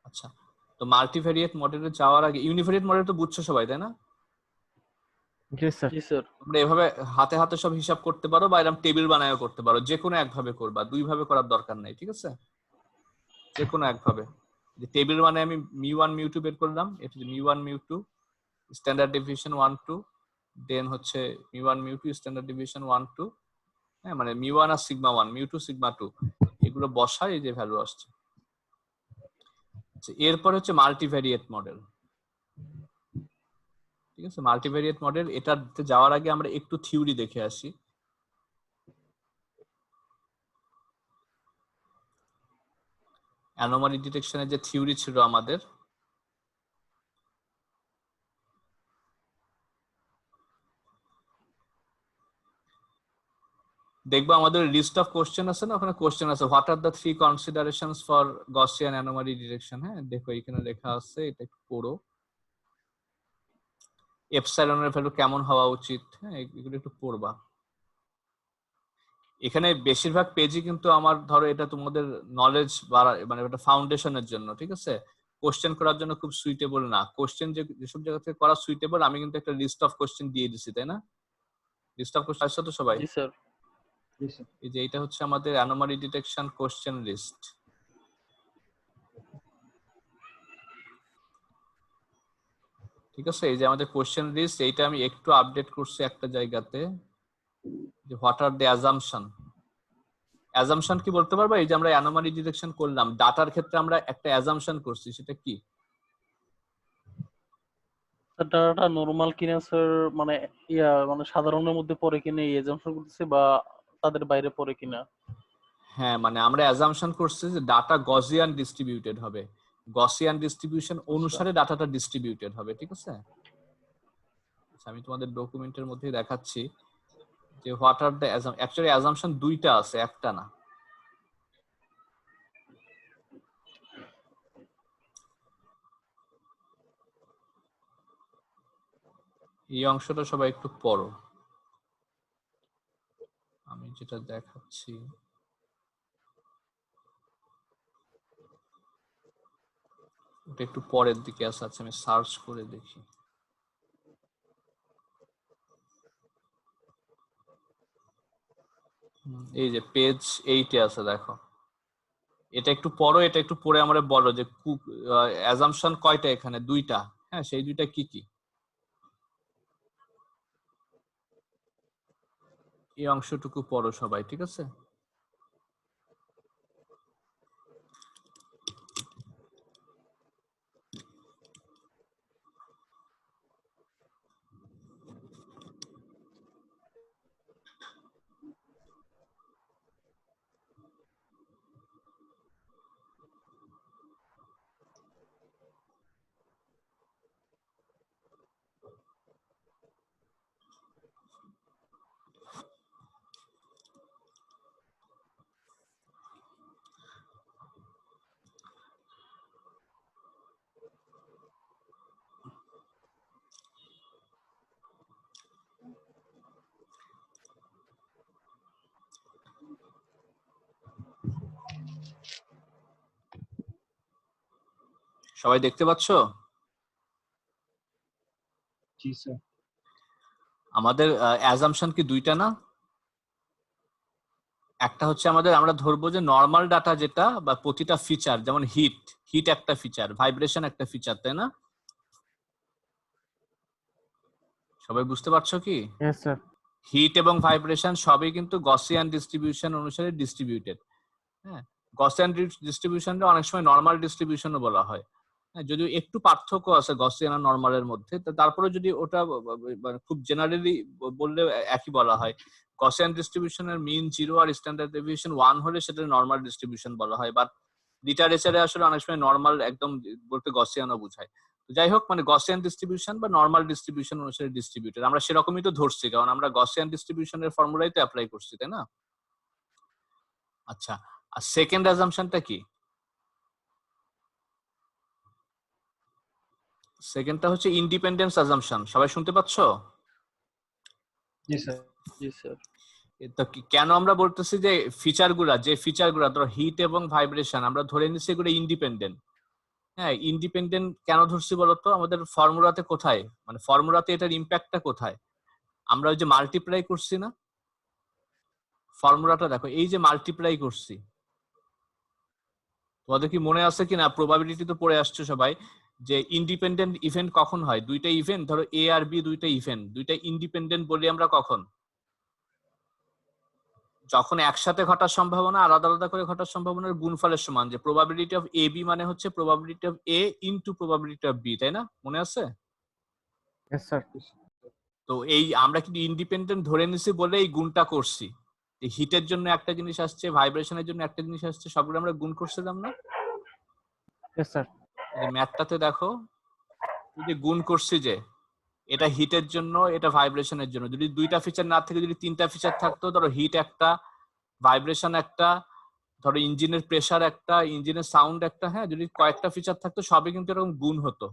আচ্ছা, তো মাল্টিভ্যারিয়েট মডেলে যাওয়ার আগে, ইউনিভ্যারিয়েট মডেল তো বুঝছো সবাই তাই না? জি স্যার। জি স্যার। তোমরা এভাবে হাতে হাতে সব হিসাব করতে পারো বা এরকম টেবিল বানায়ও করতে পারো, যে কোনো একভাবে করবা, দুই ভাবে করার দরকার নেই, ঠিক আছে? যে কোনো একভাবে, যে টেবিল মানে আমি μ1 μ2 বের করলাম, এটা যে μ1 μ2 স্ট্যান্ডার্ড ডেভিয়েশন 1 2, দেন হচ্ছে μ1 μ2 স্ট্যান্ডার্ড ডেভিয়েশন 1 2, হ্যাঁ মানে μ1 আর σ1 μ2 σ2 এগুলো বসায় এই যে ভ্যালু আসছে। আচ্ছা, এরপর হচ্ছে মাল্টিভ্যারিয়েট মডেল, ঠিক আছে? মাল্টিভ্যারিয়েট মডেল, এটাতে যাওয়ার আগে আমরা একটু থিওরি দেখে আসি। অ্যানোমালি ডিটেকশনের যে থিওরি ছিল আমাদের, দেখবো আমাদের লিস্ট অফ কোশ্চেন আছে না, ওখানে কোশ্চেন আছে what are the 3 considerations for Gaussian anomaly detection, হ্যাঁ দেখো এখানে লেখা আছে, এটা একটু পড়ো। এপসাইলনের ভ্যালু কেমন হওয়া উচিত, হ্যাঁ এগুলো একটু পড়বা। এখানে বেশিরভাগ পেজই কিন্তু আমার, ধরো এটা তোমাদের নলেজ বাড়া, মানে এটা ফাউন্ডেশনের জন্য, ঠিক আছে? কোশ্চেন করার জন্য খুব সুইটেবল না, কোশ্চেন যেসব জায়গা থেকে করা সুইটেবল, আমি কিন্তু একটা লিস্ট অফ কোশ্চেন দিয়ে দিছি, তাই না? লিস্ট অফ কোশ্চেন আছে তো সবাই? জি স্যার। এই যে এটা হচ্ছে আমাদের অ্যানোমালি ডিটেকশন কোশ্চেন লিস্ট, ঠিক আছে? এই যে আমাদের কোশ্চেন লিস্ট, এইটা আমি একটু আপডেট করছি একটা জায়গাতে, যে what are the assumption. Assumption কি বলতে পারবা? এই যে আমরা অ্যানোমালি ডিটেকশন করলাম, ডাটার ক্ষেত্রে আমরা একটা অ্যাজাম্পশন করছি, সেটা কি? ডাটাটা নরমাল কিনা স্যার, মানে মানে সাধারণের মধ্যে পড়ে কিনা এই এজাম্পশন করতেছে, বা তাদের বাইরে পড়ে কিনা? হ্যাঁ মানে আমরা অ্যাজাম্পশন করছি যে ডাটা গসিয়ান ডিস্ট্রিবিউটেড হবে, গসিয়ান ডিস্ট্রিবিউশন অনুসারে ডাটাটা ডিস্ট্রিবিউটেড হবে, ঠিক আছে? আচ্ছা, আমি তোমাদের ডকুমেন্টের মধ্যে দেখাচ্ছি যে what are the actually assumption দুইটা আছে, একটা না। এই অংশটা সবাই একটু পড়ো, আমি যেটা দেখাচ্ছি। ওটা একটু পরের দিকে আছে, আচ্ছা আমি সার্চ করে দেখি। এই যে পেজ 8 এ আছে, দেখো এটা একটু পড়ো, এটা একটু পড়ে আমরা বলো যে অ্যাজাম্পশন কয়টা এখানে, দুইটা, হ্যাঁ সেই দুইটা কি কি, এই অংশটুকু পড়ো সবাই, ঠিক আছে? সবাই দেখতে পাচ্ছ? জি স্যার। আমাদের অ্যাজাম্পশন কি দুইটা না? একটা হচ্ছে আমাদের, আমরা ধরবো যে নর্মাল ডাটা যেটা বা প্রতিটা ফিচার, যেমন হিট একটা ফিচার, ভাইব্রেশন একটা ফিচার, তাই না? সবাই বুঝতে পারছো কি? Yes sir. হিট এবং ভাইব্রেশন সবই কিন্তু গসিয়ান ডিস্ট্রিবিউশন অনুসারে ডিস্ট্রিবিউটেড। হ্যাঁ, গসিয়ান ডিস্ট্রিবিউশনটা অনেক সময় নর্মাল ডিস্ট্রিবিউশনও বলা হয়। হ্যাঁ, যদিও একটু পার্থক্য আছে গসিয়ান আর নর্মালের মধ্যে, তারপরে যদি ওটা মানে খুব জেনারেলি বললে একই বলা হয়। গসিয়ান ডিস্ট্রিবিউশনের মিন 0 আর স্ট্যান্ডার্ড ডেভিয়েশন 1 হলে সেটা নর্মাল ডিস্ট্রিবিউশন বলা হয়, বাট লিটারেচারে আসলে অনেক সময় নর্মাল একদম বলতে গসিয়ানও বোঝায়। যাই হোক, মানে গসিয়ান ডিস্ট্রিবিউশন বা নর্মাল ডিস্ট্রিবিউশন অনুসারে ডিস্ট্রিবিউটেড, আমরা সেরকমই তো ধরছি, কারণ আমরা গসিয়ান ডিস্ট্রিবিউশনের ফর্মুলাই তো অ্যাপ্লাই করছি, তাই না? আচ্ছা, আর সেকেন্ড অ্যাজাম্পশনটা কি? সেকেন্ডটা হচ্ছে ইন্ডিপেন্ডেন্স অ্যাজাম্পশন। সবাই শুনতে পাচ্ছ? জি স্যার। জি স্যার। তো কেন আমরা বলতেছি যে ফিচারগুলা ধরো হিট এবং ভাইব্রেশন আমরা ধরে নিচ্ছি এগুলো ইন্ডিপেন্ডেন্ট। হ্যাঁ, ইন্ডিপেন্ডেন্ট কেন ধরছি বলতো? আমাদের ফর্মুলাতে কোথায়, মানে ফর্মুলাতে এটার ইম্প্যাক্টটা কোথায়? আমরা ওই যে মাল্টিপ্লাই করছি না, ফর্মুলাটা দেখো, এই যে মাল্টিপ্লাই করছি, তোমাদের কি মনে আছে কিনা? প্রবাবিলিটি তো পড়ে আসছে সবাই, যে ইন্ডিপেন্ডেন্ট ইভেন্ট কখন হয়? দুইটা ইভেন্ট ধরো এ আর বি, দুইটা ইভেন্ট, দুইটা ইন্ডিপেন্ডেন্ট বলি আমরা কখন? যখন একসাথে ঘটার সম্ভাবনা আলাদা আলাদা করে ঘটার সম্ভাবনার গুণফলের সমান, যে প্রবাবিলিটি অফ এ বি মানে হচ্ছে probability of A into probability of B, তাই না? মনে আছে? Yes sir. তো এই আমরা কিন্তু ইন্ডিপেন্ডেন্ট ধরে নিছি বলে এই গুণটা করছি। হিটের জন্য একটা জিনিস আসছে, ভাইব্রেশনের জন্য একটা জিনিস আসছে, সবগুলো আমরা গুণ করছিলাম না? Yes sir. এই ম্যাথটাতে দেখো, এই যে গুণ করছি, যে এটা হিটের জন্য, এটা ভাইব্রেশনের জন্য। যদি দুইটা ফিচার না থেকে যদি তিনটা ফিচার থাকতো, ধরো হিট একটা, ভাইব্রেশন একটা, ধরো ইঞ্জিনের প্রেসার একটা, ইঞ্জিনের সাউন্ড একটা, হ্যাঁ, যদি কয়েকটা ফিচার থাকতো সবই কিন্তু এরকম গুণ হতো,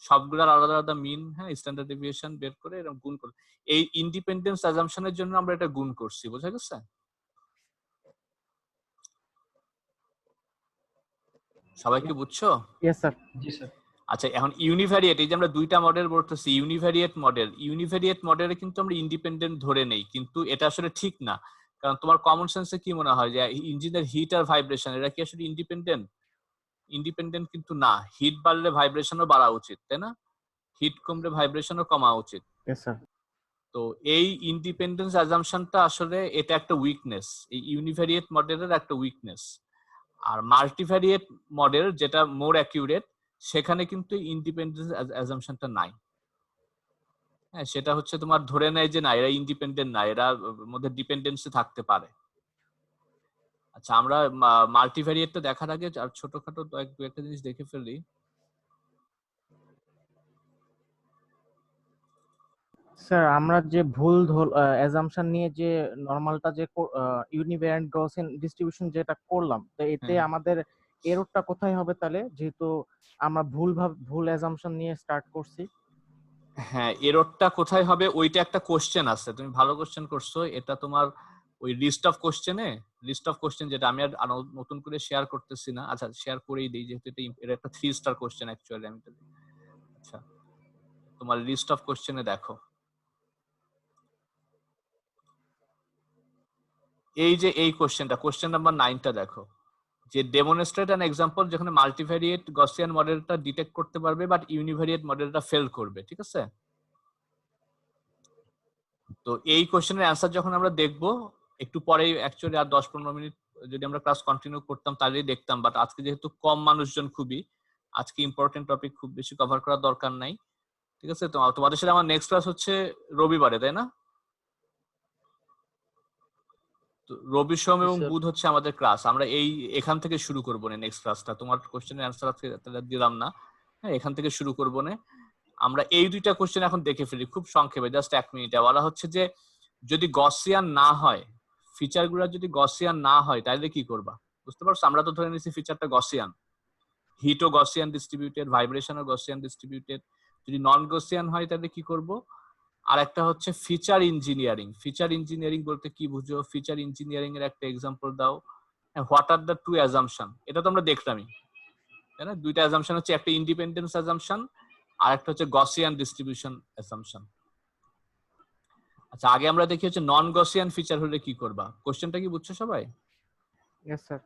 সবগুলোর আলাদা আলাদা মিন, হ্যাঁ, স্ট্যান্ডার্ড ডেভিয়েশন বের করে এরকম গুণ করে। এই ইন্ডিপেন্ডেন্স অ্যাজাম্পশনের জন্য আমরা এটা গুণ করছি, বোঝা গেছে? সবাই কি বুঝছো? Yes sir. জি স্যার। আচ্ছা, এখন ইউনিভ্যারিয়েট, এই যে আমরা দুইটা মডেল বলতেছি, ইউনিভ্যারিয়েট মডেলে কিন্তু আমরা ইন্ডিপেন্ডেন্ট ধরে নেই, কিন্তু এটা আসলে ঠিক না। কারণ তোমার কমন সেন্সে কি মনে হয় যে ইঞ্জিনের হিট আর ভাইব্রেশন এরা কি আসলে ইন্ডিপেন্ডেন্ট কিন্তু না। হিট বাড়লে ভাইব্রেশনও বাড়া উচিত, তাই না? হিট কমলে ভাইব্রেশনও কমা উচিত। Yes sir. তো এই ইন্ডিপেন্ডেন্স অ্যাজাম্পশনটা আসলে এটা একটা উইকনেস, এই ইউনিভ্যারিয়েট মডেলের একটা উইকনেস। আর মাল্টিভ্যারিয়েট মডেল যেটা মোর অ্যাকিউরেট, সেখানে কিন্তু ইন্ডিপেন্ডেন্স অ্যাজাম্পশনটা নাই। হ্যাঁ, সেটা হচ্ছে তোমার ধরে নেয় যে না, এরা ইন্ডিপেন্ডেন্ট না, এরা মধ্যে ডিপেন্ডেন্সি থাকতে পারে। আচ্ছা, আমরা মাল্টিভ্যারিয়েটটা দেখার আগে আর ছোটখাটো দু একটা জিনিস দেখে ফেলি। স্যার আমরা যে ভুল অ্যাজাম্পশন নিয়ে যে নরমালটা যে ইউনিভ্যারিয়েন্ট গসিয়ান ডিস্ট্রিবিউশন যেটা করলাম, তো এতে হ্যাঁ। আমাদের এররটা কোথায় হবে তাহলে, যেহেতু আমরা ভুল অ্যাজাম্পশন নিয়ে স্টার্ট করছি? হ্যাঁ, এররটা কোথায় হবে ওইটা একটা কোশ্চেন আছে, তুমি ভালো কোশ্চেন করছো। এটা তোমার ওই লিস্ট অফ কোশ্চেন যেটা আমি আর নতুন করে শেয়ার করতেছি না। আচ্ছা, শেয়ার করেই দিই, যেহেতু এটা একটা 3 স্টার কোশ্চেন অ্যাকচুয়ালি। আমি আচ্ছা, তোমার লিস্ট অফ কোশ্চেনে দেখো, এই যে এই কোশ্চেন নাম্বার 9টা দেখো, যে ডেমনস্ট্রেট অ্যান এক্সাম্পল যেখানে মাল্টিভ্যারিয়েট গসিয়ান মডেলটা ডিটেক্ট করতে পারবে বাট ইউনিভ্যারিয়েট মডেলটা ফেল করবে, ঠিক আছে? তো এই কোশ্চেনের অ্যান্সার যখন আমরা দেখব একটু পরেই, অ্যাকচুয়ালি আর 10-15 মিনিট যদি আমরা ক্লাস কন্টিনিউ করতাম তাহলেই দেখতাম, বাট আজকে যেহেতু কম মানুষজন, আজকে ইম্পর্টেন্ট টপিক খুব বেশি কভার করার দরকার নাই, ঠিক আছে? তো তোমাদের সাথে আমার নেক্সট ক্লাস হচ্ছে রবিবারে, তাই না? রবি, সোম এবং বুধ হচ্ছে আমাদের ক্লাস। আমরা এখান থেকে শুরু করবো না নেক্সট ক্লাসটা। তোমার কোশ্চেনের অ্যান্সার আজকে দিলাম না, হ্যাঁ, এখান থেকে শুরু করবো না। আমরা এই দুইটা কোশ্চেন এখন দেখে ফেলি খুব সংক্ষেপে, জাস্ট 1 মিনিটে। বলা হচ্ছে যে যদি গসিয়ান না হয়, ফিচার গুলা যদি গসিয়ান না হয় তাহলে কি করবা? বুঝতে পারছো? আমরা তো ধরে নিচ্ছি ফিচারটা গসিয়ান, হিটও গসিয়ান ডিস্ট্রিবিউটেড, ভাইব্রেশনও গসিয়ান ডিস্ট্রিবিউটেড। যদি নন গসিয়ান হয় তাহলে কি করব? আর একটা হচ্ছে ফিচার ইঞ্জিনিয়ারিং বলতে কি বুঝো? ফিচার ইঞ্জিনিয়ারিং এর একটা এক্সাম্পল দাও। What are the two assumption, এটা তো আমরা দেখলামই, তাই না? দুইটা অ্যাজাম্পশন হচ্ছে, একটা ইন্ডিপেন্ডেন্স অ্যাজাম্পশন আর একটা হচ্ছে গসিয়ান ডিস্ট্রিবিউশন অ্যাজাম্পশন। আচ্ছা, আগে আমরা দেখি হচ্ছে নন গসিয়ান ফিচার হলে কি করবা। কোশ্চেনটা কি বুঝছো সবাই? Yes sir.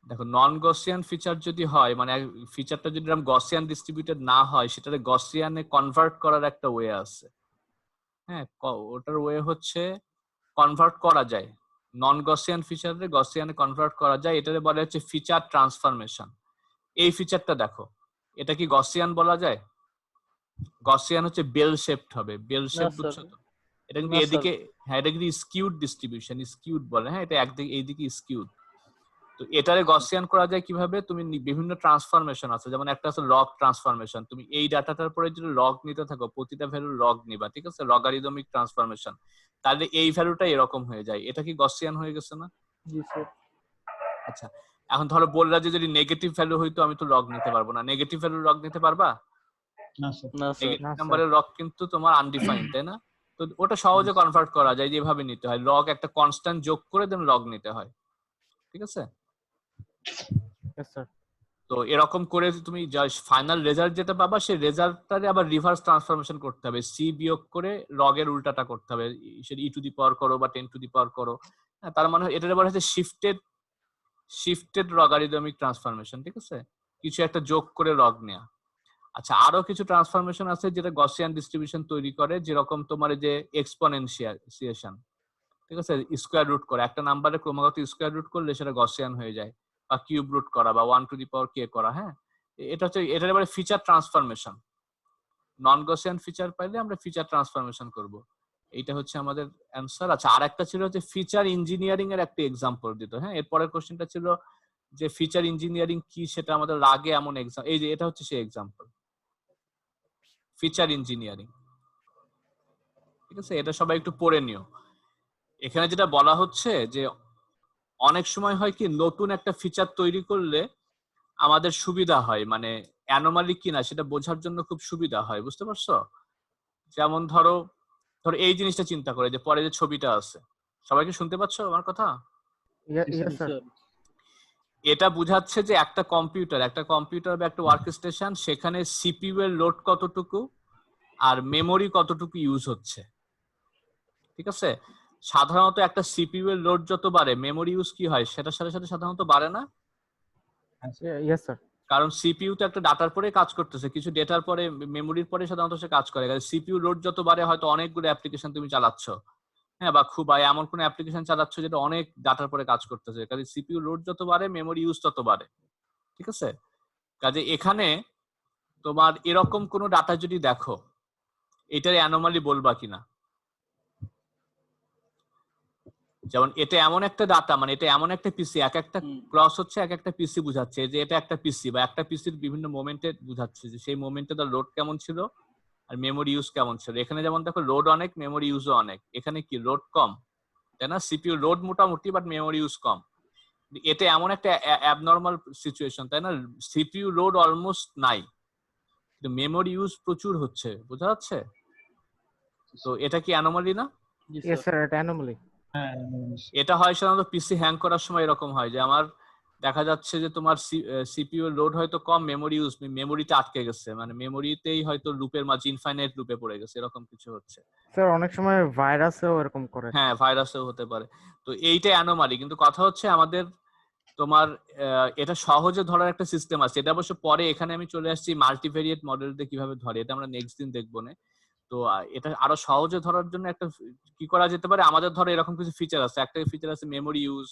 দেখো, নন গসিয়ান ফিচার যদি হয়, মানে ফিচারটা যদি এরকম গসিয়ান ডিস্ট্রিবিউটেড না হয়, সেটাকে গসিয়ানে কনভার্ট করার একটা ওয়ে আছে। হ্যাঁ, ওটার ওয়ে হচ্ছে কনভার্ট করা যায়, নন গসিয়ান ফিচারে গসিয়ানে কনভার্ট করা যায়। এটারে বলা হচ্ছে ফিচার ট্রান্সফরমেশন। এই ফিচারটা দেখো, এটা কি গসিয়ান বলা যায়? গসিয়ান হচ্ছে বেল শেপড হবে, বেল শেপ, বুঝছো তো? এটা কিন্তু না, এদিকে, হ্যাঁ এটা কিন্তু স্কিউড ডিস্ট্রিবিউশন, স্কিউড বলে, হ্যাঁ এটা একদিকে এইদিকে স্কিউড। তো এটারে গসিয়ান করা যায় কিভাবে? তুমি বিভিন্ন ট্রান্সফরমেশন আছে, যেমন একটা আছে লগ ট্রান্সফরমেশন। তুমি এই ডাটাটার পরে যদি লগ নিতে থাকো, প্রতিটা ভ্যালু লগ নিবা, ঠিক আছে, লগারিদমিক ট্রান্সফরমেশন, তাহলে এই ভ্যালুটা এরকম হয়ে যায়। এটা কি গসিয়ান হয়ে গেছে না? জি স্যার। আচ্ছা, এখন ধরো বললা যে যদি নেগেটিভ ভ্যালু হইতো আমি তো লগ নিতে পারবো না, নেগেটিভ ভ্যালু লগ নিতে পারবা? না স্যার। না স্যার। নেগেটিভ নাম্বারের লগ কিন্তু তোমার আনডিফাইন্ড, তাই না? তো ওটা সহজে কনভার্ট করা যায়, যেভাবে নিতে হয়, লগ একটা কনস্ট্যান্ট যোগ করে দেন লগ নিতে হয়, ঠিক আছে? Yes sir. তো এরকম করে তুমি ফাইনাল রেজাল্ট যেটা পাবা, সেই রেজাল্টটারে আবার রিভার্স ট্রান্সফরমেশন করতে হবে, সি বিয়োগ করে লগের উল্টাটা করতে হবে, সেটা ই টু দি পাওয়ার করো বা 10 টু দি পাওয়ার করো। হ্যাঁ, তার মানে এটার বলা হচ্ছে শিফটেড লগারিদমিক ট্রান্সফরমেশন, ঠিক আছে, কিছু একটা যোগ করে লগ নেয়া। আচ্ছা, আরো কিছু ট্রান্সফরমেশন আছে যেটা গসিয়ান ডিস্ট্রিবিউশন তৈরি করে, যেরকম তোমার যে এক্সপোনেনশিয়েশন, ঠিক আছে, স্কোয়ার রুট করে একটা নাম্বারে ক্রমাগত স্কোয়ার রুট করলে সেটা গসিয়ান হয়ে যায়, বা কিউব রুট করা বা 1 টু দি পাওয়ার কে করা। হ্যাঁ, এটা হচ্ছে, এটার এবারে ফিচার ট্রান্সফরমেশন। নন গসিয়ান ফিচার পাইলে আমরা ফিচার ট্রান্সফরমেশন করব, এইটা হচ্ছে আমাদের অ্যান্সার। আচ্ছা, আর একটা ছিল হচ্ছে ফিচার ইঞ্জিনিয়ারিং এর একটা এক্সাম্পল দিত। হ্যাঁ, এরপরের কোশ্চেনটা ছিল যে ফিচার ইঞ্জিনিয়ারিং কি, সেটা আমাদের লাগে এমন এক্সাম, এই যে এটা হচ্ছে সেই এক্সাম্পল, ফিচার ইঞ্জিনিয়ারিং, ঠিক আছে? এটা সবাই একটু পড়ে নিও। এখানে যেটা বলা হচ্ছে যে অনেক সময় হয় কি, নতুন একটা ফিচার তৈরি করলে আমাদের সুবিধা হয়, মানে অ্যানোমালি কিনা সেটা বোঝার জন্য খুব সুবিধা হয়, বুঝতে পারছো? যেমন ধরো এই জিনিসটা চিন্তা করে, যে পরে যে ছবিটা আছে, সবাইকে শুনতে পাচ্ছো আমার কথা? Yes sir. এটা বুঝাচ্ছে যে একটা কম্পিউটার বা একটা ওয়ার্ক স্টেশন, সেখানে সিপিইউ এর লোড কতটুকু আর মেমোরি কতটুকু ইউজ হচ্ছে, ঠিক আছে? সাধারণত একটা সিপিইউ এর লোড যত বাড়ে, মেমোরি ইউজ কি হয় সেটার সাথে সাথে সাধারণত বাড়ে না? Yes sir. কারণ সিপিইউ তো একটা ডাটার পরে কাজ করতেছে, কিছু ডেটার পরে, মেমোরির পরে সাধারণত সে কাজ করে। সিপিইউ লোড যত বাড়ে, হয়তো অনেকগুলো অ্যাপ্লিকেশন তুমি চালাচ্ছ, হ্যাঁ, বা খুব এমন কোন অ্যাপ্লিকেশন চালাচ্ছ যেটা অনেক ডাটার পরে কাজ করতেছে, কাজে সিপিইউ লোড যত বাড়ে মেমোরি ইউজ তত বাড়ে, ঠিক আছে? কাজে এখানে তোমার এরকম কোন ডাটা যদি দেখো, এটার অ্যানোমালি বলবা কিনা। যেমন এটা এমন একটা ডাটা, মানে এটা এমন একটা পিসি, এক একটা ক্রস হচ্ছে এক একটা পিসি বুঝাচ্ছে যে এটা একটা পিসি, বা একটা পিসির বিভিন্ন মোমেন্টে বুঝাচ্ছে যে সেই মোমেন্টে তার লোড কেমন ছিল আর মেমোরি ইউজ কেমন ছিল। এখানে যেমন দেখো লোড অনেক, মেমোরি ইউজও অনেক। এখানে কি লোড কম, তাই না? সিপিইউ লোড মোটামুটি, বাট মেমোরি ইউজ কম। এটা এমন একটা অ্যাবনর্মাল সিচুয়েশন, তাই না? সিপিইউ লোড অলমোস্ট নাই, কিন্তু মেমোরি ইউজ প্রচুর হচ্ছে, বোঝা যাচ্ছে? তো এটা কি অ্যানোমালি না? ইয়েস স্যার, এটা অ্যানোমালি। হ্যাঁ, এটা হয় সাধারণত পিসি হ্যাং করার সময় এরকম হয়, যে আমার দেখা যাচ্ছে যে তোমার সিপিইউ লোড হয়তো কম, মেমোরি ইউজ, মেমোরিতে আটকে গেছে, মানে মেমোরিতেই হয়তো লুপের মাঝে ইনফাইনাইট লুপে পড়ে গেছে, এরকম কিছু হচ্ছে। স্যার অনেক সময় ভাইরাসেও এরকম করে। হ্যাঁ, ভাইরাসেও হতে পারে। তো এইটা অ্যানোমালি, কিন্তু কথা হচ্ছে আমাদের তোমার এটা সহজে ধরার একটা সিস্টেম আছে। এটা অবশ্য পরে, এখানে আমি চলে আসছি মাল্টিভেরিয়েট মডেল দিয়ে কিভাবে ধরে, এটা আমরা নেক্সট দিন দেখবো না। তো এটা আরো সহজে ধরার জন্য একটা কি করা যেতে পারে, আমাদের ধরো এরকম কিছু ফিচার আছে, একটা ফিচার আছে মেমোরি ইউজ,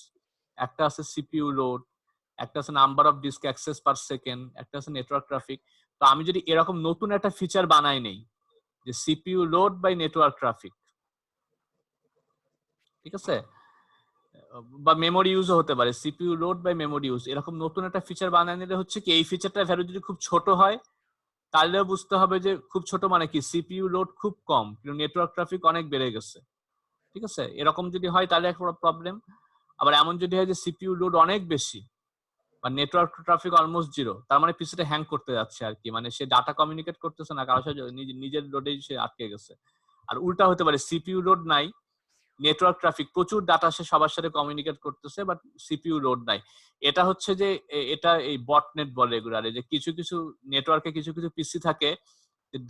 একটা আছে সিপিইউ লোড, একটা আছে number of disk access per second, একটা আছে নেটওয়ার্ক ট্রাফিক। তো আমি যদি এরকম নতুন একটা ফিচার বানাই নেই, যে CPU load by network traffic, ঠিক আছে, বা মেমোরি ইউজও হতে পারে, CPU load by memory use, এরকম নতুন একটা ফিচার বানাই নিলে হচ্ছে কি, এই ফিচারটার ভ্যালু যদি খুব ছোট হয়, তাহলেও বুঝতে হবে যে খুব ছোট মানে কি, সিপিইউ লোড খুব কম কিন্তু নেটওয়ার্ক ট্রাফিক অনেক বেড়ে গেছে, ঠিক আছে? এরকম যদি হয় তাহলে একটা প্রবলেম। আবার এমন যদি হয় যে সিপিইউ লোড অনেক বেশি বা নেটওয়ার্ক ট্রাফিক অলমোস্ট জিরো, তার মানে পিসিটা হ্যাং করতে যাচ্ছে আর কি, মানে সে ডাটা কমিউনিকেট করতেছে না কারোর সাথে, নিজের লোডেই সে আটকে গেছে। আর উল্টা হতে পারে, সিপিইউ লোড নাই নেটওয়ার্ক ট্রাফিক, প্রচুর ডাটা সে সবার সাথে কমিউনিকেট করতেছে, বাট সিপিইউ লোড নাই। এটা হচ্ছে যে এটা এই বটনেট বলে এগুলারে, যে কিছু কিছু নেটওয়ার্কে কিছু কিছু পিসি থাকে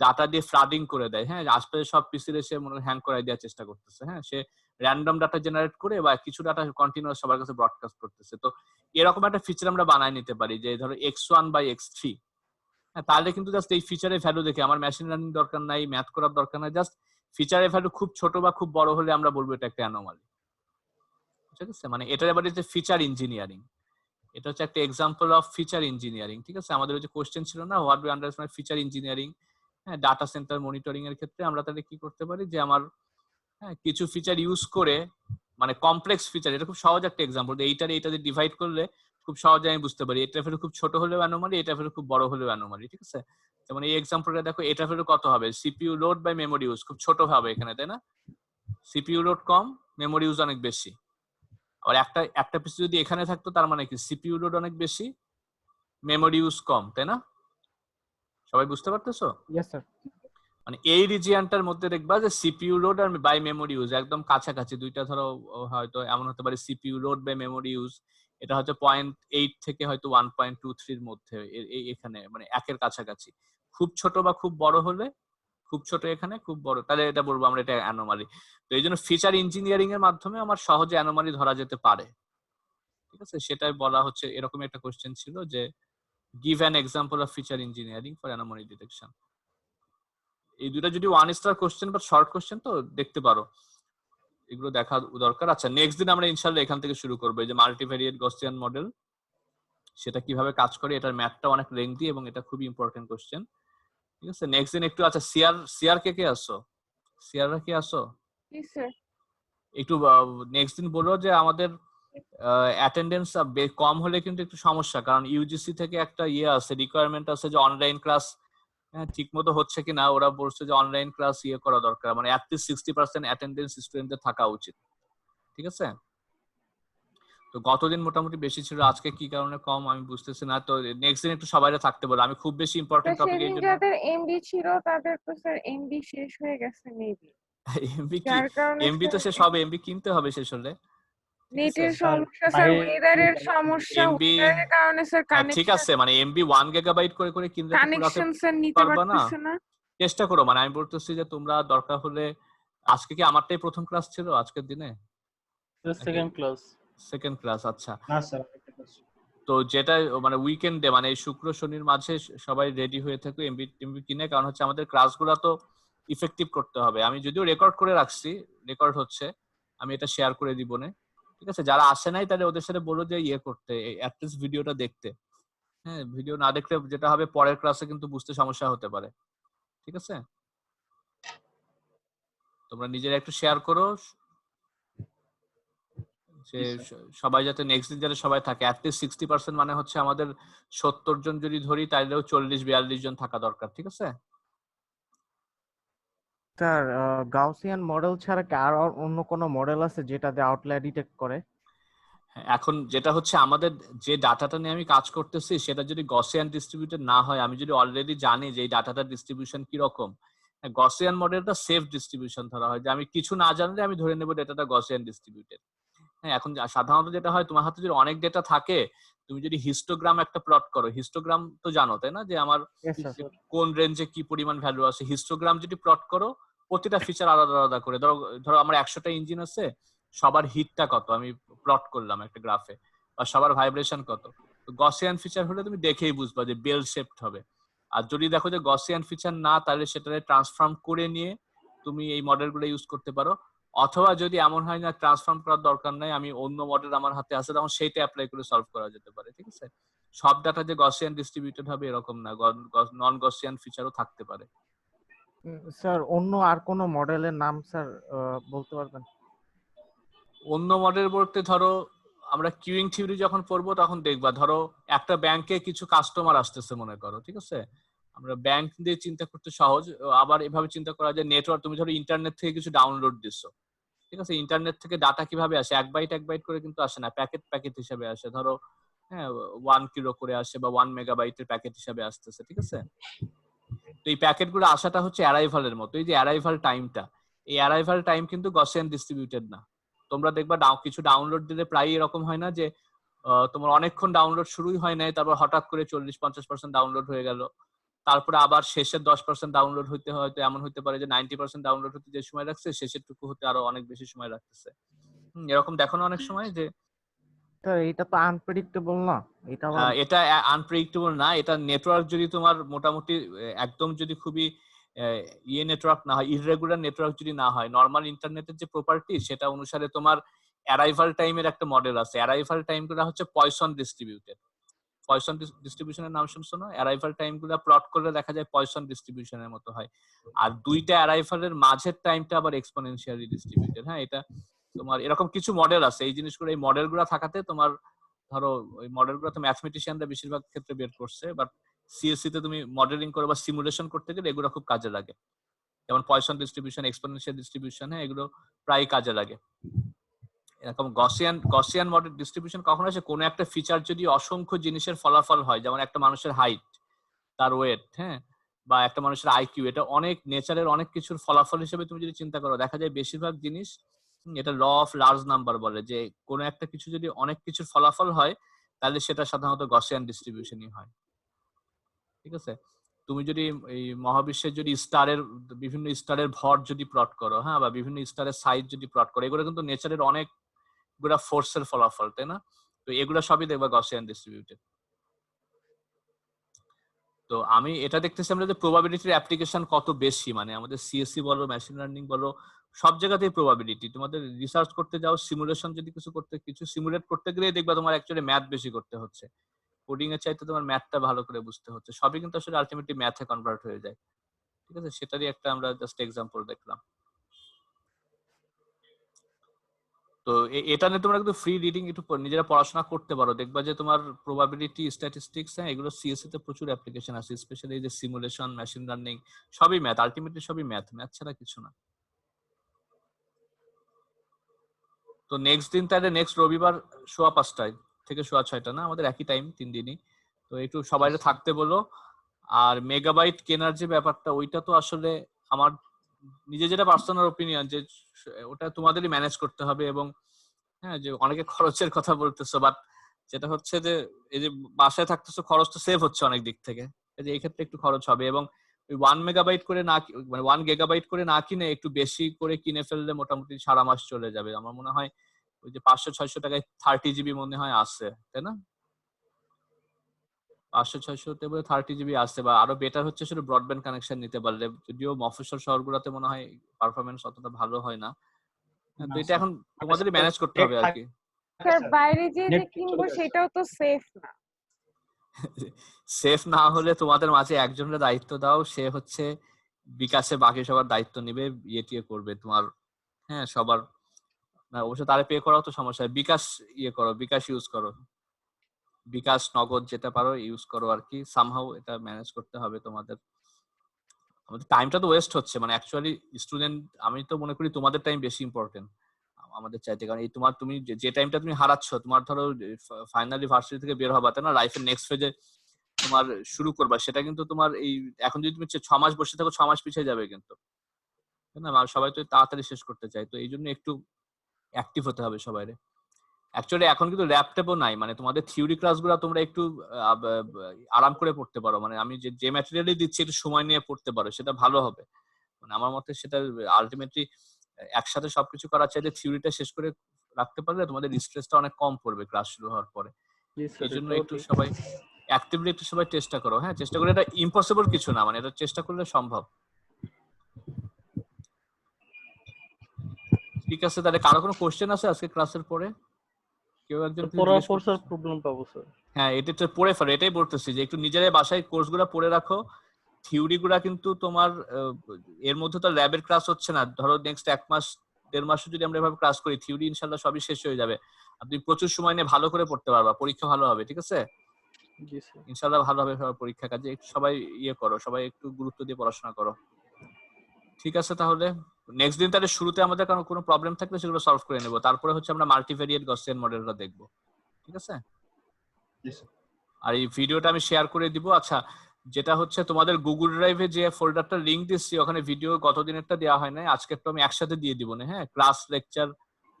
ডাটা দিয়ে ফ্লাডিং করে দেয়। হ্যাঁ, আশপাশে সব পিসির এসে মনে হ্যাং করাই দেওয়ার চেষ্টা করতেছে। হ্যাঁ, সে র্যান্ডম ডাটা জেনারেট করে বা কিছু ডাটা কন্টিনিউয়াস সবার কাছে ব্রডকাস্ট করতেছে। তো এরকম একটা ফিচার আমরা বানাই নিতে পারি, যে ধরো x1 বাই x3। হ্যাঁ, তাহলে কিন্তু জাস্ট এই ফিচারের ভ্যালু দেখে আমার মেশিন লার্নিং দরকার নাই, ম্যাথ করার দরকার নাই, জাস্ট ফিচারের ভ্যালু খুব ছোট বা খুব বড় হলে আমরা বলবো এটা একটা অ্যানোমালি। ঠিক আছে, মানে এটার এবারে যে ফিচার ইঞ্জিনিয়ারিং, এটা হচ্ছে একটা এক্সাম্পল অফ ফিচার ইঞ্জিনিয়ারিং। ঠিক আছে, আমাদের যে কোশ্চেন ছিল না, what we understand feature engineering, হ্যাঁ, ডাটা সেন্টার মনিটরিং এর ক্ষেত্রে আমরা তাহলে কি করতে পারি, যে আমার কিছু ফিচার ইউজ করে, মানে কমপ্লেক্স ফিচার, এটা খুব সহজ একটা এক্সাম্পল, এইটার এইটা দিয়ে ডিভাইড করলে খুব সহজে আমি বুঝতে পারি এটা ফের খুব ছোট হলেও অ্যানোমালি, এটা ফের খুব বড় হলেও অ্যানোমালি। ঠিক আছে, যেমন এই এক্সাম্পলটা দেখো, এটা ফের কত হবে, CPU load by memory use, খুব ছোট হবে এখানে, তাই না? সিপিইউ লোড কম, মেমোরি ইউজ অনেক বেশি। আবার একটা পিসি যদি এখানে থাকতো, তার মানে কি সিপিইউ লোড অনেক বেশি, মেমোরি ইউজ কম, তাই না? সবাই বুঝতে পারতেছো? Yes sir. মানে এই রিজিয়নটার মধ্যে দেখবা যে সিপিইউ লোড আর বাই মেমোরি ইউজ একদম কাছাকাছি, দুইটা ধরো হয়তো এমন হতে পারে CPU load by memory use এটা হচ্ছে 0.8 থেকে হয়তো 1.23 এর মধ্যে, এখানে মানে একের কাছাকাছি। খুব ছোট বা খুব বড় হলে, খুব ছোট এখানে, খুব বড়, তাহলে এটা বলবো আমরা এটা অ্যানোমালি। তো এই জন্য ফিচার ইঞ্জিনিয়ারিং এর মাধ্যমে আমার সহজে অ্যানোমালি ধরা যেতে পারে। ঠিক আছে, সেটাই বলা হচ্ছে, এরকম একটা কোশ্চেন ছিল যে give an example of feature engineering for anomaly detection। এই দুটো যদি 1 স্টার কোশ্চেন বা শর্ট কোশ্চেন, তো দেখতে পারো, এগুলো দেখা দরকার। আচ্ছা, নেক্সট দিন আমরা ইনশাআল্লাহ এখান থেকে শুরু করবো, এই যে মাল্টিভেরিয়েট গসিয়ান মডেল, সেটা কিভাবে কাজ করে, এটার ম্যাথটা অনেক লেংথি এবং এটা খুবই ইম্পর্টেন্ট কোশ্চেন। ঠিক আছে, নেক্সট দিন একটু, আচ্ছা সিআর কে আসো, সিআররা কে আসো একটু, নেক্সট দিন বলো যে আমাদের অ্যাটেন্ডেন্স কম হলে কিন্তু একটু সমস্যা, কারণ ইউজিসি থেকে একটা আছে, রিকোয়ারমেন্ট আছে যে অনলাইন ক্লাস ঠিক মতো হচ্ছে কিনা, ওরা বলছে যে অনলাইন ক্লাস করা দরকার, মানে অ্যাটলিস্ট 60% অ্যাটেন্ডেন্স স্টুডেন্টদের থাকা উচিত। ঠিক আছে, তো গতদিন মোটামুটি বেশি ছিল, আজকে কি কারণে কম আমি বুঝতেছি না। তো নেক্সট দিন একটু সবাইকে থাকতে বলো, আমি খুব বেশি ইম্পর্টেন্ট টপিক এই জন্য, যাদের এমবি ছিল তাদের তো স্যার এমবি শেষ হয়ে গেছে মেবি, এমবি কি, যার কারণে এমবি তো শেষ হবে, এমবি কিনতে হবে শেষ হলে। নেটের সমস্যা স্যার, ওয়েদারের সমস্যা, এমবি ওয়েদারের কারণে স্যার ঠিক আছে, মানে এমবি 1 গিগাবাইট করে করে কিনলে তো পুরাতে কানেকশন স্যার নিতে পারবা না, পারতেছে না। চেষ্টা করো। মানে আমি বলতেছি যে তোমরা দরকার হলে, আজকে কি আমারটাই প্রথম ক্লাস ছিল আজকের দিনে? Second class. সেকেন্ড ক্লাস, আচ্ছা। না স্যার, তো যেটা মানে উইকেন্ডে, মানে এই শুক্র শনির মাঝে সবাই রেডি হয়ে থাকো এমবি কিনে, কারণ হচ্ছে আমাদের ক্লাসগুলো তো ইফেক্টিভ করতে হবে। আমি যদিও রেকর্ড করে রাখছি, রেকর্ড হচ্ছে, আমি এটা শেয়ার করে দিব না। ঠিক আছে, যারা আসে নাই তাহলে ওদের সাথে বলো যে করতে, অ্যাটলিস্ট ভিডিওটা দেখতে। হ্যাঁ, ভিডিও না দেখলে যেটা হবে, পরের ক্লাসে কিন্তু বুঝতে সমস্যা হতে পারে। ঠিক আছে, তোমরা নিজেরা একটু শেয়ার করো, যে সবাই যাতে নেক্সট দিন যাতে সবাই থাকে, অ্যাটলিস্ট 60%, মানে হচ্ছে আমাদের 70 জন যদি ধরি, তাহলেও 40-42 জন থাকা দরকার। ঠিক আছে স্যার, গাউসিয়ান মডেল ছাড়া কি আর অন্য কোনো মডেল আছে যেটা দিয়ে আউটলায়ার ডিটেক্ট করে? এখন যেটা হচ্ছে, আমাদের যে ডাটাটা নিয়ে আমি কাজ করতেছি, সেটা যদি গসিয়ান ডিস্ট্রিবিউটেড না হয়, আমি যদি অলরেডি জানি যে এই ডাটাটার ডিস্ট্রিবিউশন কি রকম, গসিয়ান মডেলটা সেফ ডিস্ট্রিবিউশন ধরা হয়, যে আমি কিছু না জানলে আমি ধরে নেব ডেটাটা গসিয়ান ডিস্ট্রিবিউটেড। হ্যাঁ, এখন সাধারণত যেটা হয়, তোমার হাতে যদি অনেক ডেটা থাকে, তুমি যদি হিস্টোগ্রাম একটা প্লট করো, হিস্টোগ্রাম তো জানো তাই না, যে আমার কোন রেঞ্জে কি পরিমাণ ভ্যালু আছে, হিস্টোগ্রাম যদি প্লট করো, প্রতিটা ফিচার আলাদা আলাদা করে, ধরো আমার 100টা ইঞ্জিন আছে, সবার হিটটা কত আমি প্লট করলাম একটা গ্রাফে, বা সবার ভাইব্রেশন কত। তো গসিয়ান ফিচার হলে তুমি দেখেই বুঝবা যে বেল শেপড হবে। আর যদি দেখো যে গসিয়ান ফিচার না, তাহলে সেটাকে ট্রান্সফর্ম করে নিয়ে তুমি এই মডেলগুলো ইউজ করতে পারো। অথবা যদি এমন হয় না ট্রান্সফর্ম করার দরকার নাই, আমি অন্য মডেল আমার হাতে আছে, তখন সেইটা অ্যাপ্লাই করে সলভ করা যেতে পারে। ঠিক আছে, সব ডাটা যে গসিয়ান ডিস্ট্রিবিউটেড হবে এরকম না, নন গসিয়ান ফিচারও থাকতে পারে। স্যার, অন্য আর কোন মডেলের নাম স্যার বলতে পারবেন? অন্য মডেল বলতে ধরো, আমরা কিউইং থিওরি যখন পড়বো তখন দেখবা, ধরো একটা ব্যাংকে কিছু কাস্টমার আসতেছে মনে করো, ঠিক আছে, আমরা ব্যাংক দিয়ে চিন্তা করতে সহজ, আবার এভাবে চিন্তা করা যায়, নেটওয়ার্ক, তুমি ধরো ইন্টারনেট থেকে কিছু ডাউনলোড দিচ্ছো, ঠিক আছে, ইন্টারনেট থেকে ডাটা কিভাবে আসে, এক বাইট করে কিন্তু আসে না, প্যাকেট হিসেবে আসে, ধরো হ্যাঁ 1 কিলো করে আসে বা 1 মেগাবাইটের প্যাকেট হিসেবে আসতেছে। ঠিক আছে, তো এই প্যাকেট গুলো আসাটা হচ্ছে অ্যারাইভালের মতো, এই যে অ্যারাইভাল টাইমটা, এই অ্যারাইভাল টাইম কিন্তু গসিয়ান ডিস্ট্রিবিউটেড না। তোমরা দেখবা কিছু ডাউনলোড দিলে প্রায় এরকম হয় না যে তোমার অনেকক্ষণ ডাউনলোড শুরুই হয় নাই, তারপর হঠাৎ করে 40-50% ডাউনলোড হয়ে গেল, তারপরে আবার শেষের 10% ডাউনলোড হইতে হয়তো এমন হতে পারে যে 90% ডাউনলোড হতে যে সময় লাগছে শেষের টুকু হতে আরো অনেক বেশি সময় লাগতেছে। এরকম দেখো না অনেক সময় যে এটা তো আনপ্রেডিক্টেবল না, এটা এটা আনপ্রেডিক্টেবল না। এটা নেটওয়ার্ক যদি তোমার মোটামুটি একদম যদি খুবই ইয়ে নেটওয়ার্ক না হয়, ইররেগুলার নেটওয়ার্ক যদি না হয়, নর্মাল ইন্টারনেটের যে প্রপার্টি সেটা অনুসারে তোমার অ্যারাইভাল টাইমের একটা মডেল আছে। অ্যারাইভাল টাইম গুলো হচ্ছে পয়সন ডিস্ট্রিবিউটেড। পয়সন ডিস্ট্রিবিউশনের নাম শুনছো না? অ্যারাইভাল টাইম গুলো প্লট করলে দেখা যায় পয়সন ডিস্ট্রিবিউশনের মতো হয়। আর দুইটা অ্যারাইভালের মাঝের টাইমটা আবার এক্সপোনেনশিয়ালি ডিস্ট্রিবিউটেড। হ্যাঁ, এটা তোমার এরকম কিছু মডেল আছে। এই জিনিসগুলো, এই মডেলগুলো থাকাতে তোমার ধরো ওই মডেলগুলো তো ম্যাথমেটিশিয়ানরা বেশিরভাগ ক্ষেত্রে বের করছে, বাট সিএসসি তে তুমি মডেলিং করে বা সিমুলেশন করতে গেলে এগুলো খুব কাজে লাগে। যেমন পয়সন ডিস্ট্রিবিউশন, এক্সপোনেনশিয়াল ডিস্ট্রিবিউশন, হ্যাঁ এগুলো প্রায় কাজে লাগে। এরকম গসিয়ান মডেল ডিস্ট্রিবিউশন কখন আসে? কোনো একটা ফিচার যদি অসংখ্য জিনিসের ফলাফল হয়, যেমন একটা মানুষের হাইট, তার ওয়েট, হ্যাঁ, বা একটা মানুষের আইকিউ, এটা অনেক নেচারের অনেক কিছুর ফলাফল হিসেবে তুমি যদি চিন্তা করো, দেখা যায় বেশিরভাগ জিনিস, এটা ল অফ লার্জ নাম্বার বলে, যে কোনো একটা কিছু যদি অনেক কিছুর ফলাফল হয় তাহলে সেটা সাধারণত গসিয়ান ডিস্ট্রিবিউশনই হয়। ঠিক আছে? তুমি যদি এই মহাবিশ্বের যদি বিভিন্ন স্টারের ভর যদি প্লট করো, হ্যাঁ, বা বিভিন্ন স্টারের সাইজ যদি প্লট করো, এগুলো কিন্তু নেচারের অনেক গুলা ফোর্সের ফলাফল, তাই না? তো এগুলো সবই দেখবা গসিয়ান ডিস্ট্রিবিউটেড। তো আমি এটা দেখতেছি আমরা যে প্রবাবিলিটির অ্যাপ্লিকেশন কত বেশি, মানে আমাদের সিএসসি বলো, মেশিন লার্নিং বলো, সব জায়গাতেই প্রবাবিলিটি। তোমাদের রিসার্চ করতে যাও, সিমুলেশন যদি কিছু সিমুলেট করতে গেলে দেখবা তোমার অ্যাকচুয়ালি ম্যাথ বেশি করতে হচ্ছে, কোডিং এর চাইতে তোমার ম্যাথটা ভালো করে বুঝতে হচ্ছে। সবই কিন্তু আসলে আলটিমেটলি ম্যাথে কনভার্ট হয়ে যায়। ঠিক আছে? সেটারই একটা আমরা জাস্ট এক্সাম্পল দেখলাম। তো এটা নিয়ে তোমরা কিন্তু ফ্রি রিডিং একটু নিজেরা পড়াশোনা করতে পারো, দেখবা যে তোমার প্রবাবিলিটি, স্ট্যাটিস্টিক্স, হ্যাঁ, এগুলো সিএসসি তে প্রচুর অ্যাপ্লিকেশন আছে, স্পেশালি এই যে সিমুলেশন, মেশিন লার্নিং, সবই ম্যাথ, আলটিমেটলি সবই ম্যাথ ছাড়া কিছু না। তো নেক্সট দিন তাহলে নেক্সট রবিবার 5:15 থেকে 6:30 না, আমাদের একই টাইম, 3 দিনই। তো একটু সবাই থাকতে বলো। আর মেগাবাইট কেনার যে ব্যাপারটা, ওইটা তো আসলে আমার নিজে যেটা পার্সোনাল ওপিনিয়ন, যে ওটা তোমাদেরই ম্যানেজ করতে হবে। এবং হ্যাঁ, যে অনেকে খরচের কথা বলতেছো, বাট যেটা হচ্ছে যে এই যে বাসায় থাকতেছো, খরচ তো সেভ হচ্ছে অনেক দিক থেকে, যে এই ক্ষেত্রে একটু খরচ হবে। এবং ওই 1 মেগাবাইট করে না, মানে 1 গিগাবাইট করে না কিনে একটু বেশি করে কিনে ফেললে মোটামুটি সারা মাস চলে যাবে। আমার মনে হয় ওই যে 500-600 টাকায় 30 জিবি মনে হয় আছে, তাই না? 500-600 তে 30 জিবি আসছে। বা আরো বেটার হচ্ছে শুধু ব্রডব্যান্ড কানেকশন নিতে পারলে, যদিও মফস্বল শহরগুলোতে মনে হয় পারফরমেন্স অতটা ভালো হয় না। তো এটা এখন তোমাদেরই ম্যানেজ করতে হবে আর কি। স্যার বাইরে যে কিনবো সেটাও তো সেফ না। সেফ না হলে তোমাদের মাঝে একজনের দায়িত্ব দাও, সে হচ্ছে বিকাশে বাকি সবার দায়িত্ব নিবে, ইয়ে করবে তোমার, হ্যাঁ, সবার না, অবশ্য তারে পে করাও তো সমস্যা। বিকাশ করো, বিকাশ ইউজ করো, বিকাশ নগদ যেটা পারো ইউজ করো আর কি। সামহাউ এটা ম্যানেজ করতে হবে তোমাদের। আমাদের টাইমটা তো ওয়েস্ট হচ্ছে, মানে অ্যাকচুয়ালি স্টুডেন্ট, আমি তো মনে করি তোমাদের টাইম বেশি ইম্পর্টেন্ট আমাদের চাইতে। কারণ এই তুমি যে টাইমটা তুমি হারাচ্ছ, তোমার ধরো ফাইনালি ভার্সিটি থেকে বের হবা, তাই না, লাইফের নেক্সট ফেজে তোমার শুরু করবা, সেটা কিন্তু তোমার এই এখন যদি তুমি 6 মাস বসে থাকো, 6 মাস পিছিয়ে যাবে কিন্তু, তাই না? সবাই তো তাড়াতাড়ি শেষ করতে চায়, তো এই জন্য একটু অ্যাক্টিভ হতে হবে সবাই। অ্যাকচুয়ালি এখন কিন্তু ল্যাপটপও নাই, মানে তোমাদের থিওরি ক্লাসগুলো তোমরা একটু আরাম করে পড়তে পারো, মানে আমি যে ম্যাটেরিয়ালই দিচ্ছি একটু সময় নিয়ে পড়তে পারো, সেটা ভালো হবে। মানে আমার মতে সেটা আলটিমেটলি একসাথে সবকিছু করার চাইতে থিওরিটা শেষ করে রাখতে পারলে তোমাদের স্ট্রেসটা অনেক কম পড়বে ক্লাস শুরু হওয়ার পরে। এই জন্য একটু সবাই অ্যাক্টিভলি একটু সবাই চেষ্টা করো। হ্যাঁ, চেষ্টা করে, এটা ইম্পসিবল কিছু না, মানে এটা চেষ্টা করলে সম্ভব। ঠিক আছে, তাহলে কারো কোনো কোশ্চেন আছে আজকে ক্লাসের পরে? কেউ একজন প্রবলেম পাবো স্যার? হ্যাঁ, এটা তো পড়ে ফেলো, এটাই বলতেছি যে একটু নিজেরাই বাসায় কোর্সগুলো পড়ে রাখো। থিওরিগুলা কিন্তু তোমার এর মধ্যে তো ল্যাবের ক্লাস হচ্ছে না, ধরো নেক্সট 1 মাস 1.5 মাস যদি আমরা এভাবে ক্লাস করি, থিওরি ইনশাআল্লাহ সবই শেষ হয়ে যাবে। আপনি প্রচুর সময় নিয়ে ভালো করে পড়তে পারবা, পরীক্ষা ভালো হবে। ঠিক আছে, জি স্যার, ইনশাআল্লাহ ভালো হবে পরীক্ষা। কাজে একটু সবাই করো, সবাই একটু গুরুত্ব দিয়ে পড়াশোনা করো। ঠিক আছে, তাহলে নেক্সট দিন তাহলে শুরুতে আমাদের কোনো প্রবলেম থাকলে সেগুলো সলভ করে নেব, তারপরে হচ্ছে আমরা মাল্টিভেরিয়েট গসিয়ান মডেলটা দেখবো। ঠিক আছে, আর এই ভিডিওটা আমি শেয়ার করে দিব। আচ্ছা, যেটা হচ্ছে তোমাদের গুগল ড্রাইভে যে ফোল্ডারটা লিংক দিচ্ছি ওখানে ভিডিও গতদিনেরটা দেওয়া হয় না, আজকে একটু আমি একসাথে দিয়ে দিব না, হ্যাঁ, ক্লাস লেকচার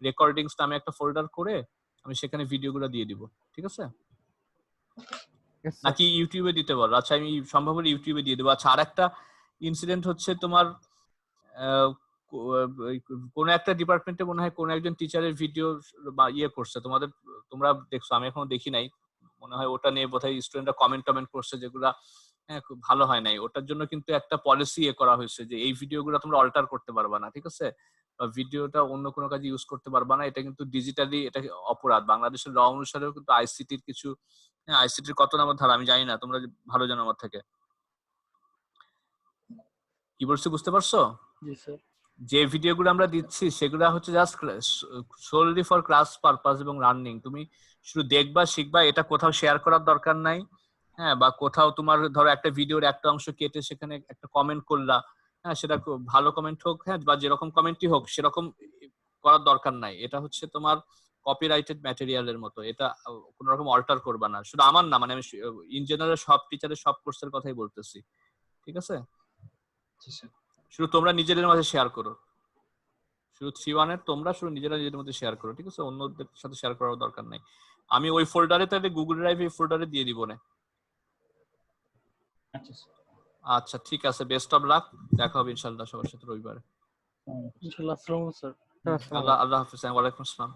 রেকর্ডিংস নামে একটা ফোল্ডার করে আমি সেখানে ভিডিওগুলো দিয়ে দিব, ঠিক আছে? Yes, sir. নাকি ইউটিউবে দিতে বলো? আচ্ছা আমি সম্ভব হলে ইউটিউবে দিয়ে দেবো। আচ্ছা, আর একটা ইনসিডেন্ট হচ্ছে তোমার কোন একটা ডিপার্টমেন্টে মনে হয় কোন একজন টিচারের ভিডিও বা ইয়ে করছে, তোমরা দেখছো, আমি এখনো দেখি নাই, মনে হয় ওটা নিয়ে বোধহয় স্টুডেন্টরা কমেন্ট করছে যেগুলা হ্যাঁ খুব ভালো হয় নাই। ওটার জন্য কিন্তু একটা পলিসি করা হয়েছে যে এই ভিডিওগুলো তোমরা অল্টার করতে পারবা না, ঠিক আছে? বা ভিডিওটা অন্য কোনো কাজে ইউজ করতে পারবা না, এটা কিন্তু ডিজিটালি এটা অপরাধ। বাংলাদেশের ল অনুসারেও কিন্তু আইসিটির কিছু, হ্যাঁ আইসিটির কত নম্বর ধারা আমি জানি না, তোমরা ভালো জানো আমার থেকে। কি বলছি বুঝতে পারছো? জি স্যার। যে ভিডিওগুলো আমরা দিচ্ছি সেগুলো হচ্ছে just solely for class purpose এবং লার্নিং। তুমি শুধু দেখবা শিখবা, এটা কোথাও শেয়ার করার দরকার নাই, হ্যাঁ, বা কোথাও তোমার ধরো একটা ভিডিওর একটা অংশ কেটে সেখানে একটা কমেন্ট করলা, হ্যাঁ সেটা খুব ভালো কমেন্ট হোক, হ্যাঁ, বা যেরকম কমেন্টই হোক সেরকম করার দরকার নাই। এটা হচ্ছে তোমার কপিরাইটেড ম্যাটেরিয়ালের মতো, এটা কোনো রকম অল্টার করবা না। শুধু আমার না, মানে আমি ইন জেনারেল সব টিচারের সব কোর্সের কথাই বলতেছি, ঠিক আছে? জি স্যার। শুধু তোমরা নিজেদের মাঝে শেয়ার করো, শুধু 3-1 এর তোমরা শুধু নিজেদের মধ্যে শেয়ার করো, ঠিক আছে? অন্যদের সাথে শেয়ার করার দরকার নাই। আমি ওই ফোল্ডারে তাহলে গুগল ড্রাইভ এই ফোল্ডারে দিয়ে দিব না। আচ্ছা স্যার। আচ্ছা ঠিক আছে, বেস্ট অফ লাক, দেখা হবে ইনশাআল্লাহ সবার সাথে রবিবারে। ইনশাআল্লাহ। আসসালামু আলাইকুম স্যার। Sir, আসসালামু আলাইকুম। আল্লাহ হাফেজ। ওয়ালাইকুম আসসালাম।